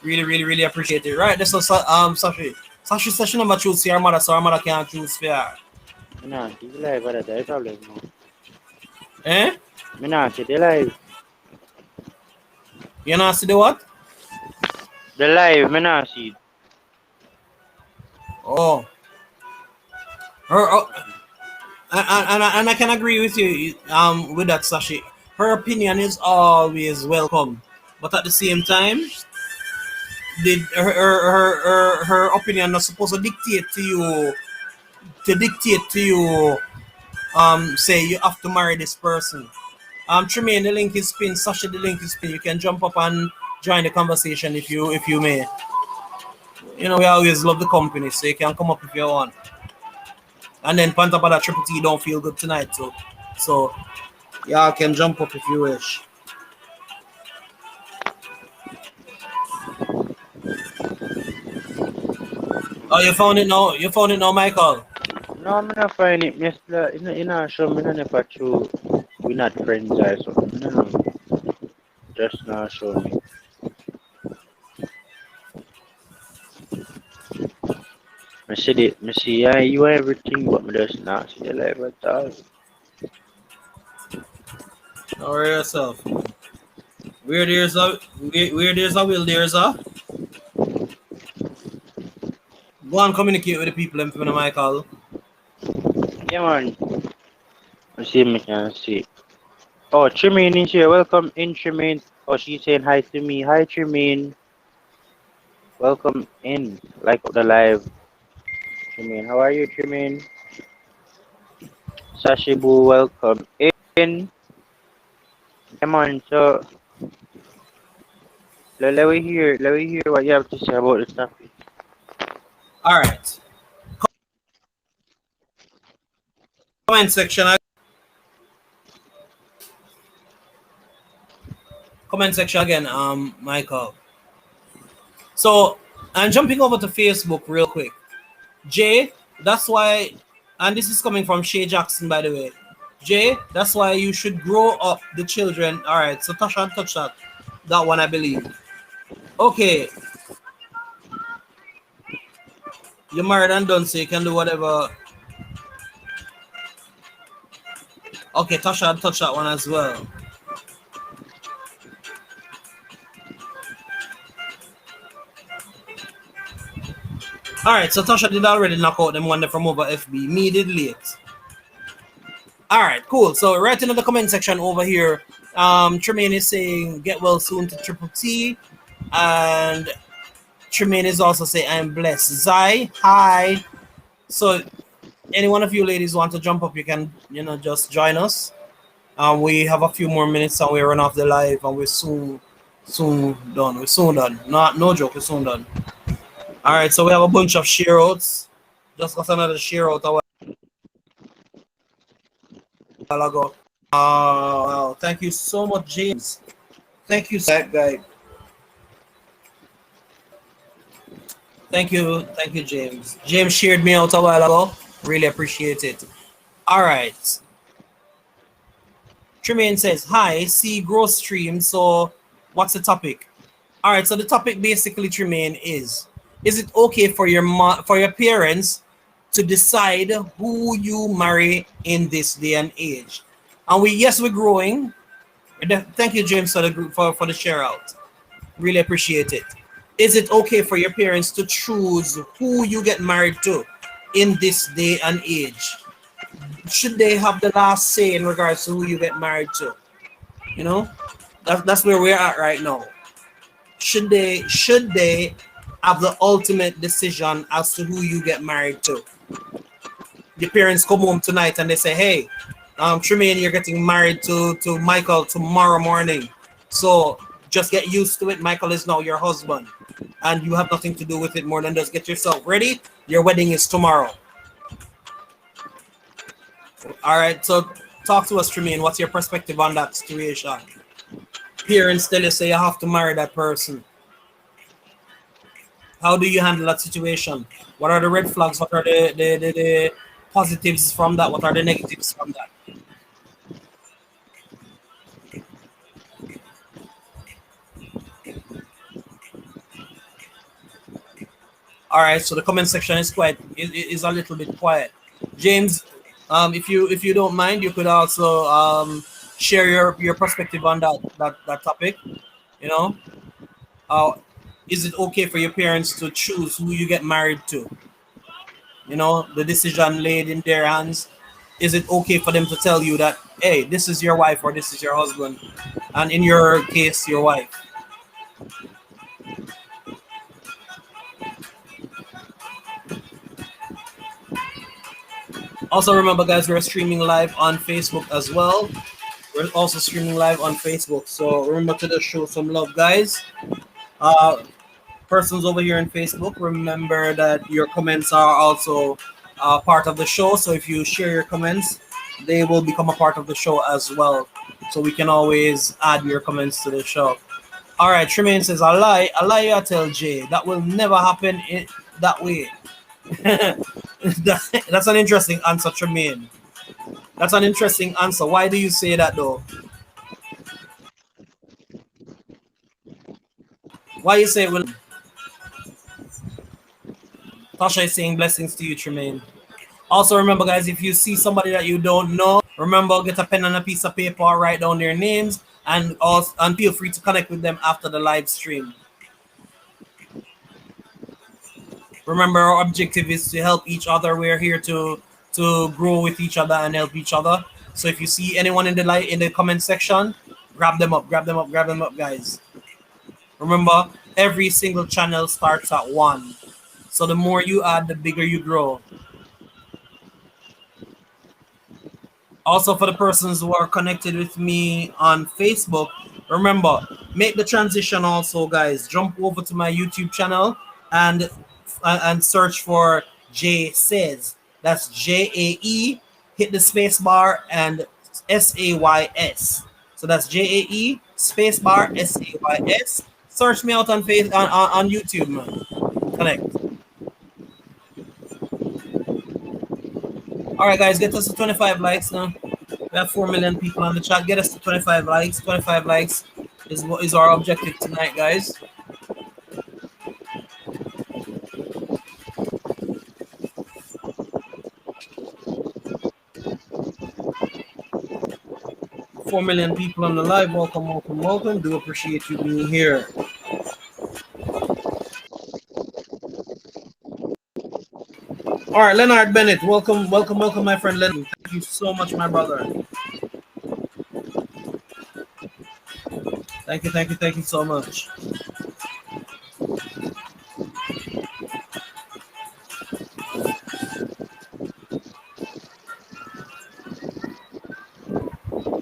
Really appreciate it. Right, that's all, Sashi. Sashi says she never choose her mother, so her mother can't choose for her. Nah, see the live at that problem now. Eh? Me nah see the live. You know, see the what? The live, me nah see. Oh. Her, and I can agree with you with that, Sashi. Her opinion is always welcome. But at the same time, her opinion not supposed to dictate to you say you have to marry this person. Tremaine, the link is pinned. Sasha, the link is pinned. You can jump up and join the conversation if you may. You know, we always love the company, so you can come up if you want. And then on top of that, Triple T don't feel good tonight, so y'all can jump up if you wish. Oh, you found it now? You found it now, Michael? No, I'm not find it. Miss, you know, show me no never true. We not friends or something. No, just not show me. I said it. Me see, yeah, you everything, but me just not see the live at all. Don't worry yourself, man. Where there's a will, there's a. Go and communicate with the people in front of Michael. Yeah, man. I see me can see. Oh, Tremaine is here. Welcome in, Tremaine. Oh, she's saying hi to me. Hi, Tremaine. Welcome in. Like the live, Tremaine. How are you, Tremaine? Sashibu, welcome in. Come on, so let me hear what you have to say about the topic. All right. Comment section. Comment section again, Michael. So I'm jumping over to Facebook real quick. Jay, that's why, and this is coming from Shay Jackson, by the way. Jay, that's why you should grow up the children. All right, so Tasha touch that. That one, I believe. Okay, you're married and done, so you can do whatever. Okay, Tasha touch that one as well. All right, so Tasha did already knock out them one from over FB. Me did late. All right, cool. So right in the comment section over here, Tremaine is saying get well soon to Triple T, and Tremaine is also saying I'm blessed. Zai, hi. So any one of you ladies want to jump up, you can just join us. We have a few more minutes and we run off the live, and we're soon done. We're soon done. Not no joke. We're soon done. All right, so we have a bunch of share outs. Just got another share out a while ago. Wow, thank you so much, James. Thank you, that guy. Thank you, James. James shared me out a while ago. Really appreciate it. All right. Tremaine says, "Hi, see GROWSTREAM. So, what's the topic?" All right. So the topic basically, Tremaine, is it okay for your parents to decide who you marry in this day and age? And we're growing. Thank you, James, for the group for the share out. Really appreciate it. Is it okay for your parents to choose who you get married to in this day and age? Should they have the last say in regards to who you get married to? You know, that's where we're at right now. Should they have the ultimate decision as to who you get married to? Your parents come home tonight and they say, "Hey, Tremaine, you're getting married to Michael tomorrow morning. So just get used to it. Michael is now your husband, and you have nothing to do with it more than just get yourself ready. Your wedding is tomorrow." All right. So talk to us, Tremaine. What's your perspective on that situation? Parents tell you say you have to marry that person. How do you handle that situation? What are the red flags? What are the positives from that? What are the negatives from that? All right, so the comment section is a little bit quiet. James, if you don't mind, you could also share your perspective on that topic. You know, uh, is it okay for your parents to choose who you get married to? The decision laid in their hands. Is it okay for them to tell you that, hey, this is your wife or this is your husband, and in your case, your wife? Also, remember, guys, we're streaming live on Facebook as well. We're also streaming live on Facebook. So remember to just show some love, guys. Persons over here on Facebook, remember that your comments are also part of the show. So if you share your comments, they will become a part of the show as well. So we can always add your comments to the show. All right, Tremaine says, I lie, I tell Jay. That will never happen that way. That's an interesting answer, Tremaine. That's an interesting answer. Why do you say that, though? Why you say it will? Tasha is saying blessings to you, Tremaine. Also, remember, guys, if you see somebody that you don't know, remember, get a pen and a piece of paper, write down their names, and feel free to connect with them after the live stream. Remember, our objective is to help each other. We're here to grow with each other and help each other. So if you see anyone in the comment section, grab them up, grab them up, grab them up, guys. Remember, every single channel starts at 1. So the more you add, the bigger you grow. Also, for the persons who are connected with me on Facebook, remember, make the transition also, guys. Jump over to my YouTube channel and search for Jay Says. That's JAE. Hit the space bar and SAYS. So that's JAE space bar SAYS. Search me out on on YouTube, man. Connect. All right, guys, get us to 25 likes now. We have 4 million people on the chat. Get us to 25 likes. 25 likes is what is our objective tonight, guys. Four million people on the live. Welcome, welcome, welcome. Do appreciate you being here. All right, Leonard Bennett. Welcome, welcome, welcome, my friend Leonard. Thank you so much, my brother. Thank you so much.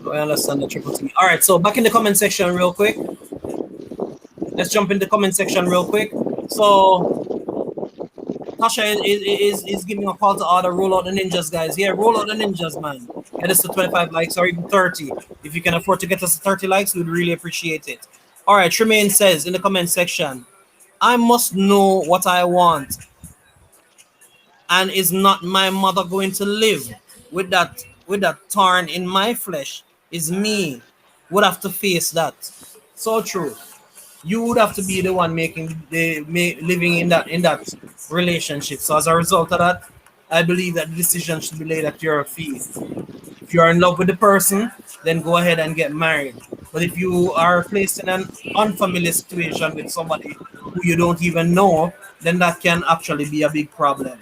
I understand the triple T. All right, so back in the comment section real quick. Let's jump in the comment section real quick. So Tasha is giving a call to order. Roll out the ninjas, guys. Yeah, roll out the ninjas, man. Get us to 25 likes or even 30. If you can afford to get us to 30 likes, we'd really appreciate it. All right, Tremaine says in the comment section, I must know what I want. And is not my mother going to live with that thorn in my flesh? Is me would have to face that. So true. You would have to be the one living in that relationship. So as a result of that, I believe that the decision should be laid at your feet. If you are in love with the person, then go ahead and get married. But if you are placed in an unfamiliar situation with somebody who you don't even know, then that can actually be a big problem.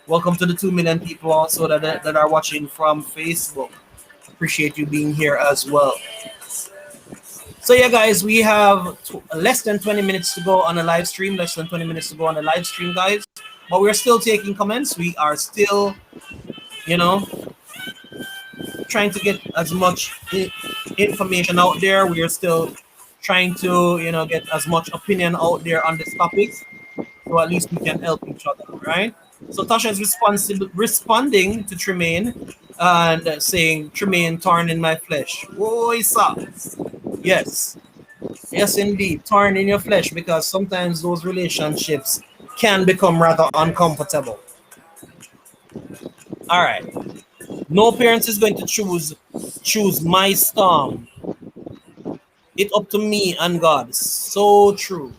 Welcome to the 2 million people also that are watching from Facebook. Appreciate you being here as well. So yeah, guys, we have less than 20 minutes to go on the live stream. Less than 20 minutes to go on the live stream, guys. But we're still taking comments. We are still, trying to get as much information out there. We are still trying to, get as much opinion out there on this topic. So at least we can help each other, right? So Tasha is responding to Tremaine and saying, Tremaine, torn in my flesh. Whoa, it's up. Yes. Yes, indeed. Torn in your flesh, because sometimes those relationships can become rather uncomfortable. All right. No parent is going to choose my storm. It's up to me and God. So true.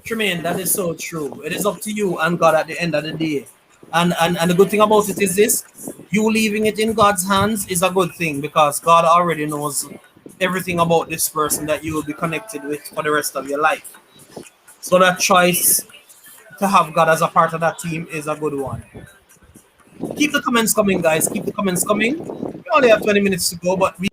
Tremaine, that is so true. It is up to you and God at the end of the day. And the good thing about it is this: you leaving it in God's hands is a good thing, because God already knows everything about this person that you will be connected with for the rest of your life. So that choice to have God as a part of that team is a good one. Keep the comments coming, guys. Keep the comments coming. We only have 20 minutes to go, but we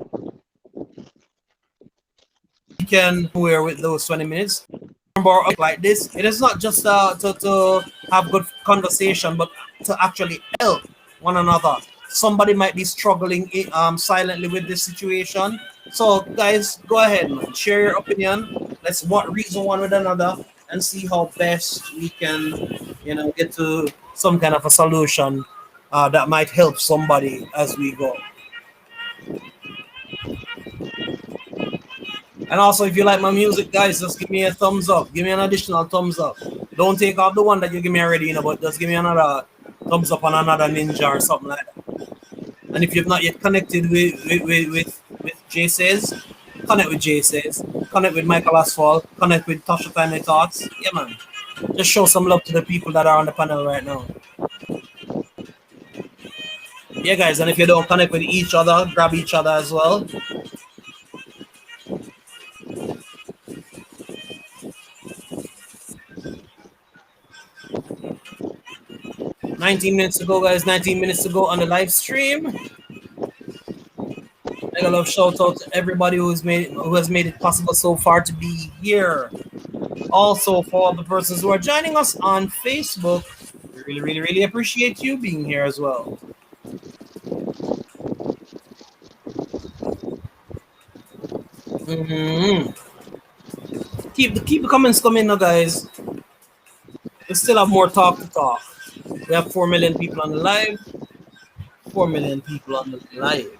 can wear with those 20 minutes. Remember, like this, it is not just to have good conversation, but to actually help one another. Somebody might be struggling silently with this situation. So, guys, go ahead, man. Share your opinion. Let's reason one with another and see how best we can, get to some kind of a solution that might help somebody as we go. And also, if you like my music, guys, just give me a thumbs up. Give me an additional thumbs up. Don't take off the one that you give me already, but just give me another thumbs up on another ninja or something like that. And if you've not yet connected with Jay Says, connect with Jay Says. Connect with Michael Asphalt. Connect with Tasha Timely Thoughts. Yeah, man. Just show some love to the people that are on the panel right now. Yeah, guys, and if you don't connect with each other, grab each other as well. 19 minutes to go, guys. 19 minutes to go on the live stream. special love shout out to everybody who has made it possible so far to be here. Also, for all the persons who are joining us on Facebook, we really appreciate you being here as well. Mhm. Keep the comments coming now, guys. We still have more talk to talk. We have 4 million people on the live. 4 million people on the live.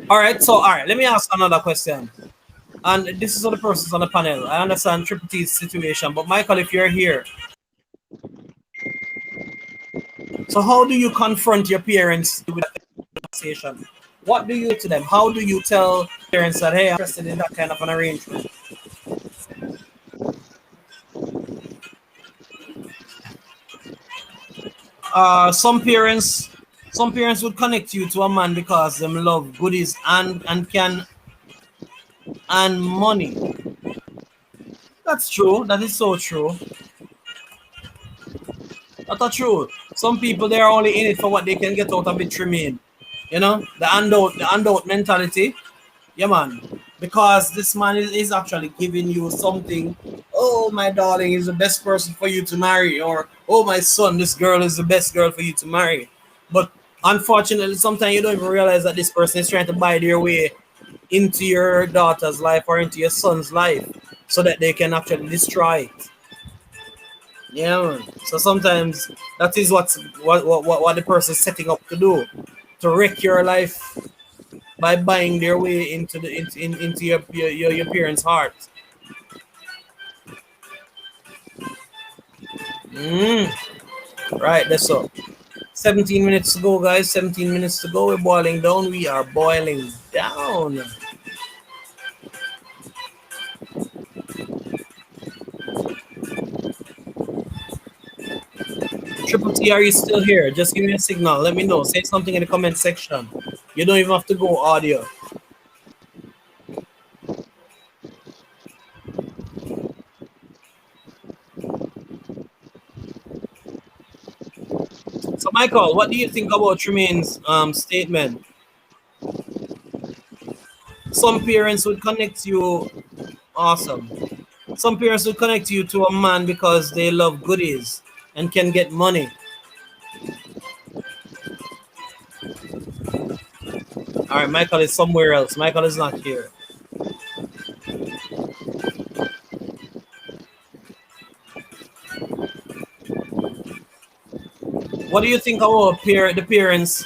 All right. Let me ask another question. And this is other persons on the panel. I understand Triple T's situation, but Michael, if you're here, so how do you confront your parents with that conversation? What do you say to them? How do you tell parents that, hey, I'm interested in that kind of an arrangement? Some parents would connect you to a man because them love goodies and can and money. That's true. That is so true. That's true. Some people they are only in it for what they can get out of it remain. You know, the handout mentality. Yeah, man. Because this man is actually giving you something. Oh, my darling is the best person for you to marry, or oh, my son, this girl is the best girl for you to marry. But unfortunately, sometimes you don't even realize that this person is trying to buy their way into your daughter's life or into your son's life so that they can actually destroy it. Yeah, man. So sometimes that is what the person is setting up to do, to wreck your life by buying their way into into your parents' heart. Mm, right, that's all. 17 minutes to go, guys. 17 minutes to go. We're boiling down. We are boiling down. Triple T, are you still here? Just give me a signal. Let me know. Say something in the comment section. You don't even have to go audio. So, Michael, what do you think about Tremaine's statement? Some parents would connect you. Awesome. Some parents would connect you to a man because they love goodies and can get money. All right, Michael is somewhere else. Michael is not here. What do you think about the parents,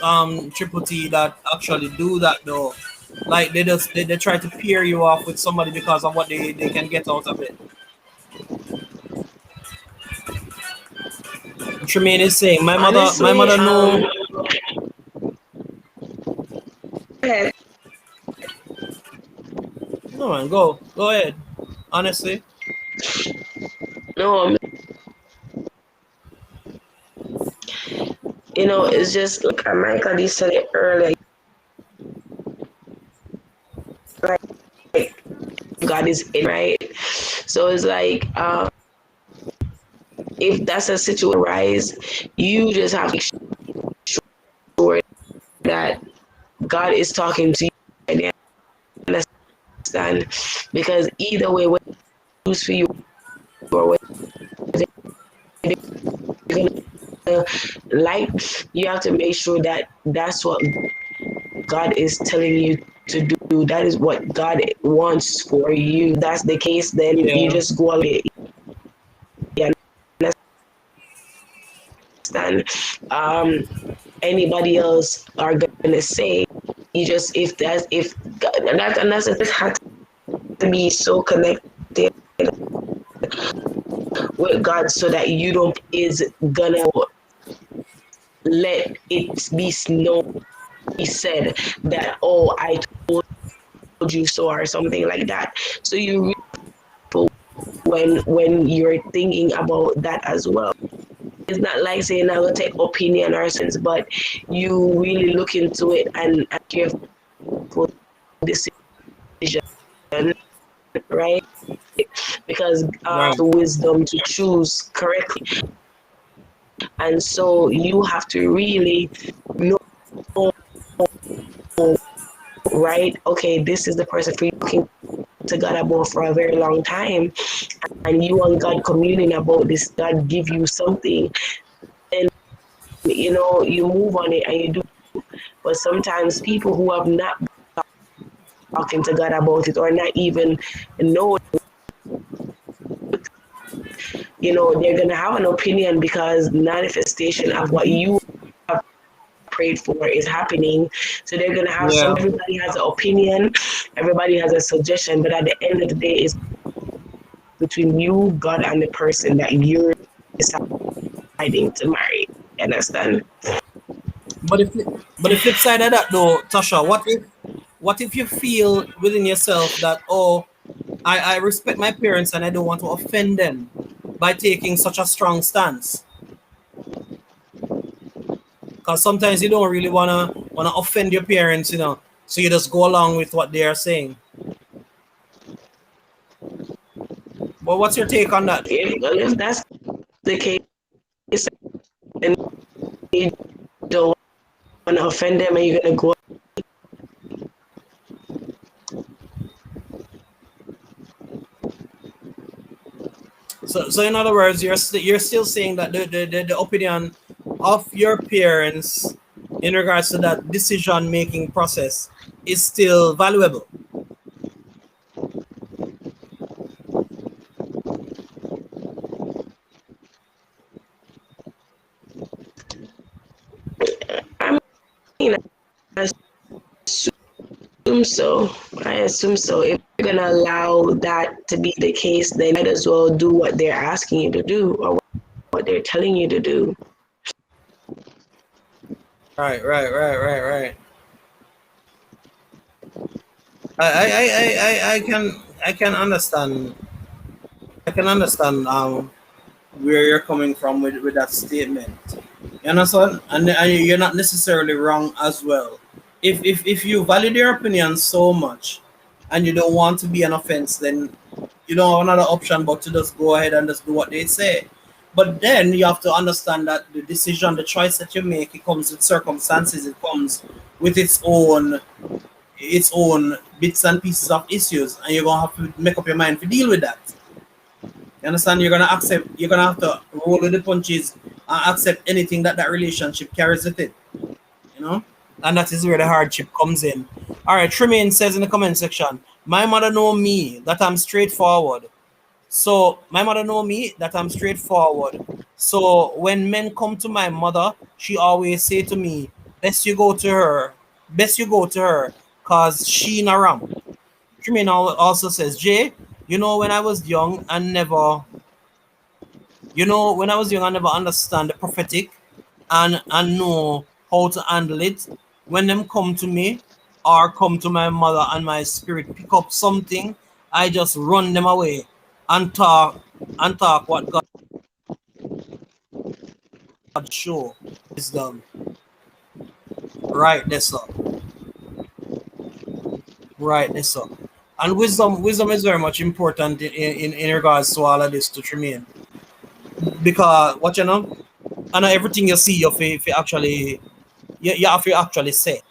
Triple T, that actually do that though? Like they try to pair you off with somebody because of what they can get out of it. Tremaine is saying, my Honestly, mother know. No man, go ahead. Honestly, no, it's just like Michael you said it earlier. Like God is in, right? So it's like if that's a situation arise, you just have to make sure that God is talking to you and you understand, because either way, what it's for you or what you're gonna like, you have to make sure that that's what God is telling you to do. That is what God wants for you. If that's the case, then you yeah, just go away. You understand? Anybody else are gonna say, you just if that's it had to be so connected with God so that you don't is gonna let it be known, he said that, oh, I told you so or something like that. So you when you're thinking about that as well, it's not like saying I will take opinion or sense, but you really look into it and careful decision, right? Because right. the wisdom to choose correctly. And so you have to really know, right? Okay, this is the person for you talking to God about for a very long time, and you and God communing about this. God give you something, and you move on it and you do. But sometimes people who have not been talking to God about it or not even know, they're gonna have an opinion because manifestation of what you prayed for is happening. So they're gonna have Yeah. everybody has an opinion, everybody has a suggestion, but at the end of the day, it's between you, God, and the person that you're deciding to marry. You understand? But the flip side of that though, Tasha, what if you feel within yourself that, oh, I respect my parents and I don't want to offend them by taking such a strong stance? Because sometimes you don't really wanna offend your parents, so you just go along with what they are saying. But what's your take on that? If that's the case, and you don't want to offend them, and you're gonna go. So in other words, you're still saying that the opinion of your parents in regards to that decision making process is still valuable. I mean, I assume so. I assume so. If you're gonna allow that to be the case, then might as well do what they're asking you to do or what they're telling you to do. Right. I can understand. I can understand where you're coming from with that statement. You understand? And you're not necessarily wrong as well. If you value their opinion so much and you don't want to be an offense, then you don't have another option but to just go ahead and just do what they say. But then you have to understand that the decision, the choice that you make, it comes with circumstances, it comes with its own bits and pieces of issues, and you're gonna have to make up your mind to deal with that. You understand? You're gonna have to roll with the punches and accept anything that relationship carries with it. You know, and that is where the hardship comes in. All right, Tremaine says in the comment section, my mother know me that I'm straightforward. So my mother know me that I'm straightforward. So when men come to my mother, she always say to me, best you go to her, cause she na ram. Tremaine also says, Jay, when I was young and never when I was young, I never understand the prophetic and know how to handle it. When them come to me or come to my mother and my spirit pick up something, I just run them away and talk what God show wisdom. Right, that's up. Right, that's up. And wisdom is very much important in regards to all of this to remain. Because I know everything you see if you actually you have to actually say.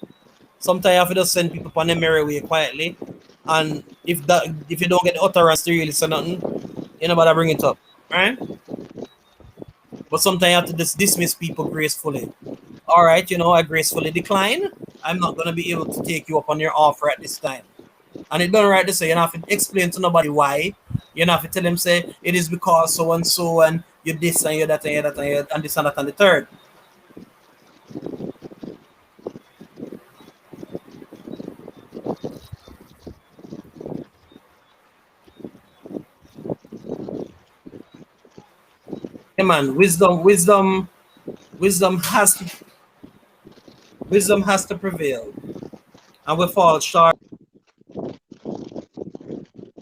Sometimes you have to just send people on the merry way quietly. And if you don't get the utterance to really say nothing, you know bother bring it up. Right? But sometimes you have to just dismiss people gracefully. All right, I gracefully decline. I'm not gonna be able to take you up on your offer at this time. And it done right to say you don't have to explain to nobody why. You don't have to tell them say it is because so and you this and you that and you that and this and that and the third. Hey man, wisdom has to prevail. And we fall short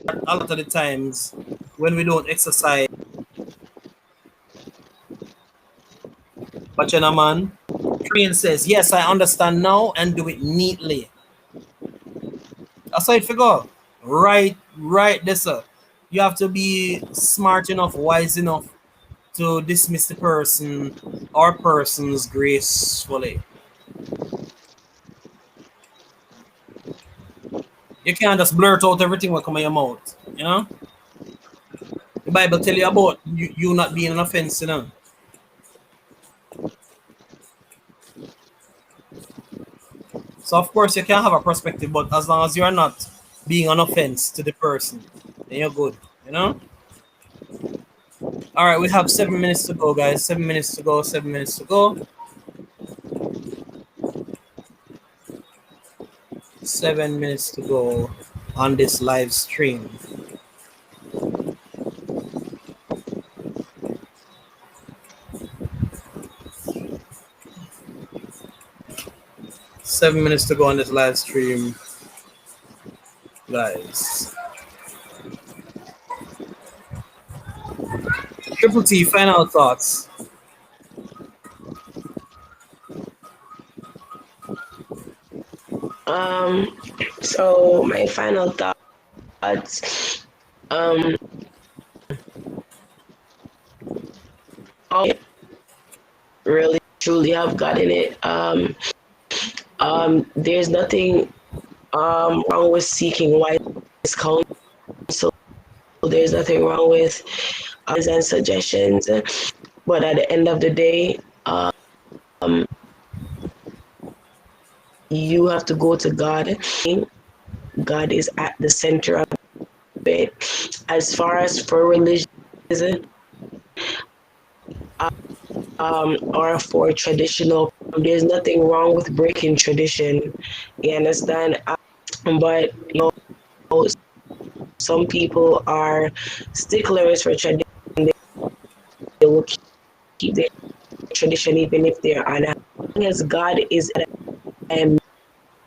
a lot of the times when we don't exercise. But man, Train says, yes, I understand now and do it neatly. That's how it figure. Right, this sir. You have to be smart enough, wise enough to dismiss the person or persons gracefully. You can't just blurt out everything that come in your mouth, you know? The Bible tell you about you not being an offense, you know? So of course you can have a perspective, but as long as you're not being an offense to the person, then you're good, you know? All right, we have 7 minutes to go, guys. 7 minutes to go, 7 minutes to go. 7 minutes to go on this live stream. Seven minutes to go on this live stream, guys. Triple T, final thoughts. So my final thoughts, I really truly have gotten it. There's nothing wrong with seeking wise counsel. There's nothing wrong with and suggestions, but at the end of the day, you have to go to God. God is at the center of it. As far as for religion, or for traditional, there's nothing wrong with breaking tradition. You understand? But you know, some people are sticklers for tradition. They will keep their tradition even if they're unhappy. As God is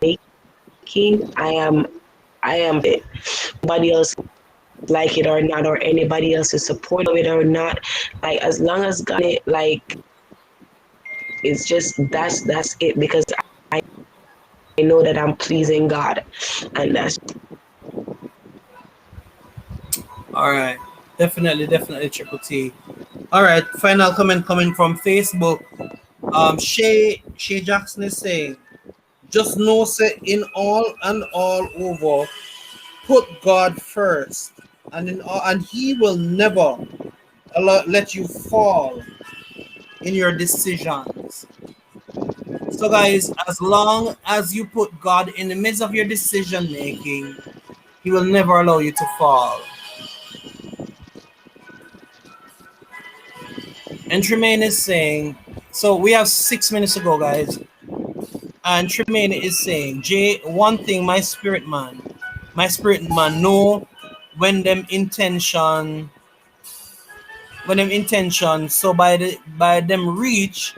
making, I am it. Nobody else like it or not, or anybody else is supportive of it or not. Like as long as God it, like it's just that's it, because I know that I'm pleasing God, and that's. All right, definitely Triple T. All right, final comment coming from Facebook. Shay Jackson is saying, just know say in all and all over, put God first, and and He will never let you fall in your decisions. So guys, as long as you put God in the midst of your decision making, He will never allow you to fall. And Tremaine is saying, so we have 6 minutes to go, guys. And Tremaine is saying, Jay, one thing my spirit man know when them intention, so by them reach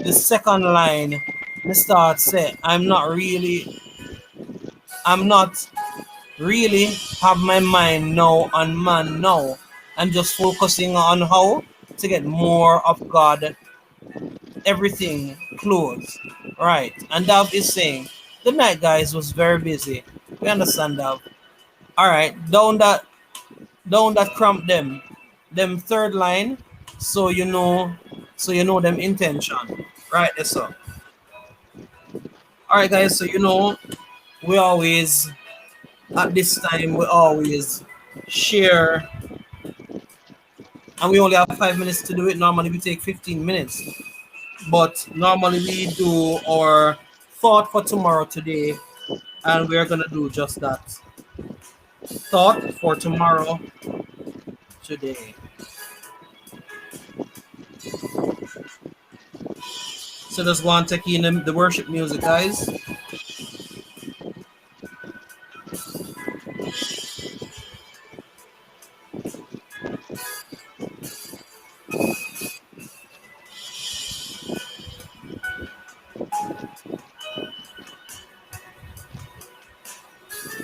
the second line, me start say, I'm not really have my mind now on man now. I'm just focusing on how to get more of God, everything closed. Right. And Dav is saying, the night guys was very busy. We understand Dav. Alright, down that cramp them third line, so you know them intention. Right, that's so. Alright guys, so we always at this time we always share, and we only have 5 minutes to do it. Normally we take 15 minutes, but normally we do our thought for tomorrow today, and we're gonna do just that. Thought for tomorrow today. So just go and take in the worship music, guys.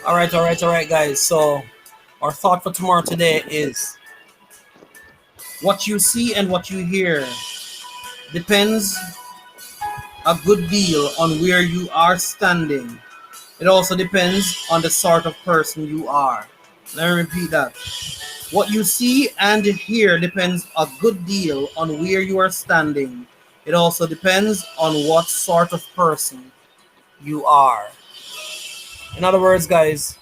All right, guys. So our thought for tomorrow today is, what you see and what you hear depends a good deal on where you are standing. It also depends on the sort of person you are. Let me repeat that. What you see and hear depends a good deal on where you are standing. It also depends on what sort of person you are. In other words, guys,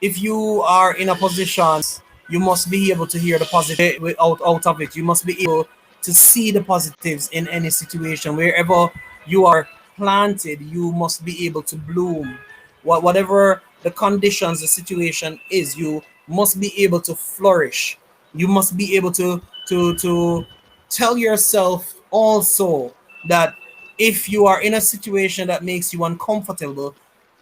if you are in a position, you must be able to hear the positive out of it. You must be able to see the positives in any situation. Wherever you are planted, you must be able to bloom. Whatever the conditions, the situation is, you must be able to flourish. You must be able to tell yourself also that if you are in a situation that makes you uncomfortable,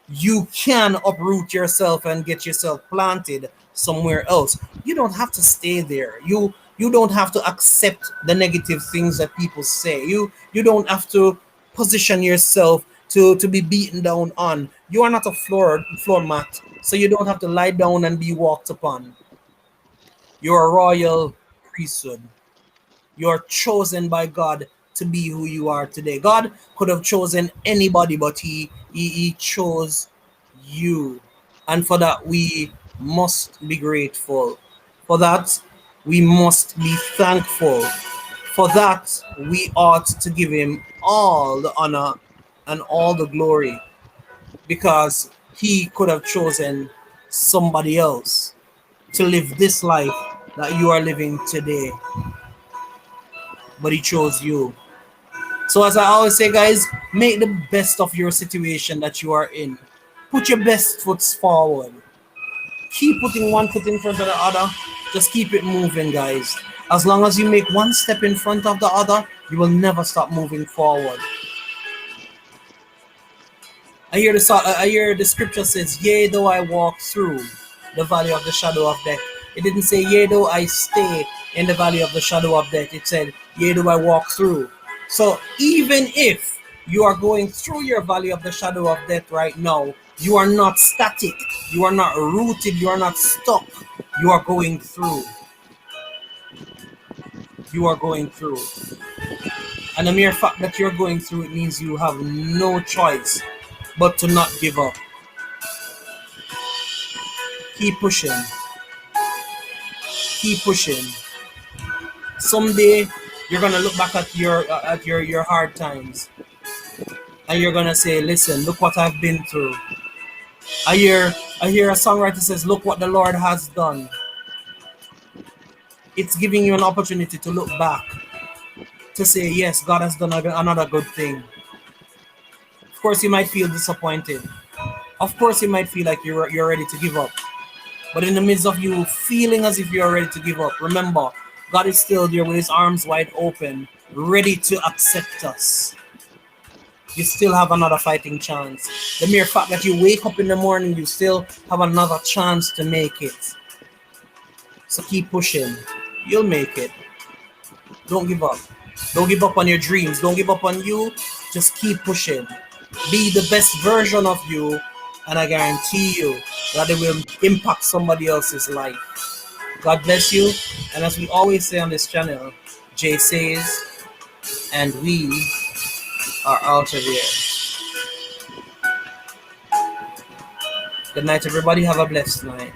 you can uproot yourself and get yourself planted somewhere else. You don't have to stay there. You don't have to accept the negative things that people say. You don't have to position yourself to be beaten down on. You are not a floor mat, so you don't have to lie down and be walked upon. You're a royal priesthood. You're chosen by God to be who you are today. God could have chosen anybody, but he chose you. And for that, we must be grateful. For that, we must be thankful. For that, we ought to give him all the honor and all the glory because he could have chosen somebody else to live this life that you are living today, but he chose you. So, as I always say, guys, make the best of your situation that you are in. Put your best foot forward. Keep putting one foot in front of the other. Just keep it moving, guys. As long as you make one step in front of the other, you will never stop moving forward. I hear the scripture says, "Yea, though I walk through the valley of the shadow of death." It didn't say, "Yea, though I stay in the valley of the shadow of death." It said, "Yea, though I walk through." So even if you are going through your valley of the shadow of death right now, you are not static. You are not rooted. You are not stuck. You are going through. You are going through. And the mere fact that you're going through it means you have no choice but to not give up. Keep pushing. Keep pushing. Someday you're gonna look back at your hard times, and you're gonna say, "Listen, look what I've been through." I hear a songwriter says, "Look what the Lord has done." It's giving you an opportunity to look back, to say, "Yes, God has done another good thing." Of course, you might feel disappointed. Of course, you might feel like you're ready to give up. But in the midst of you feeling as if you're ready to give up, remember, God is still there with his arms wide open, ready to accept us. You still have another fighting chance. The mere fact that you wake up in the morning, you still have another chance to make it. So keep pushing. You'll make it. Don't give up. Don't give up on your dreams. Don't give up on you. Just keep pushing. Be the best version of you, and I guarantee you that it will impact somebody else's life. God bless you. And as we always say on this channel, Jay says, and we are out of here. Good night, everybody. Have a blessed night.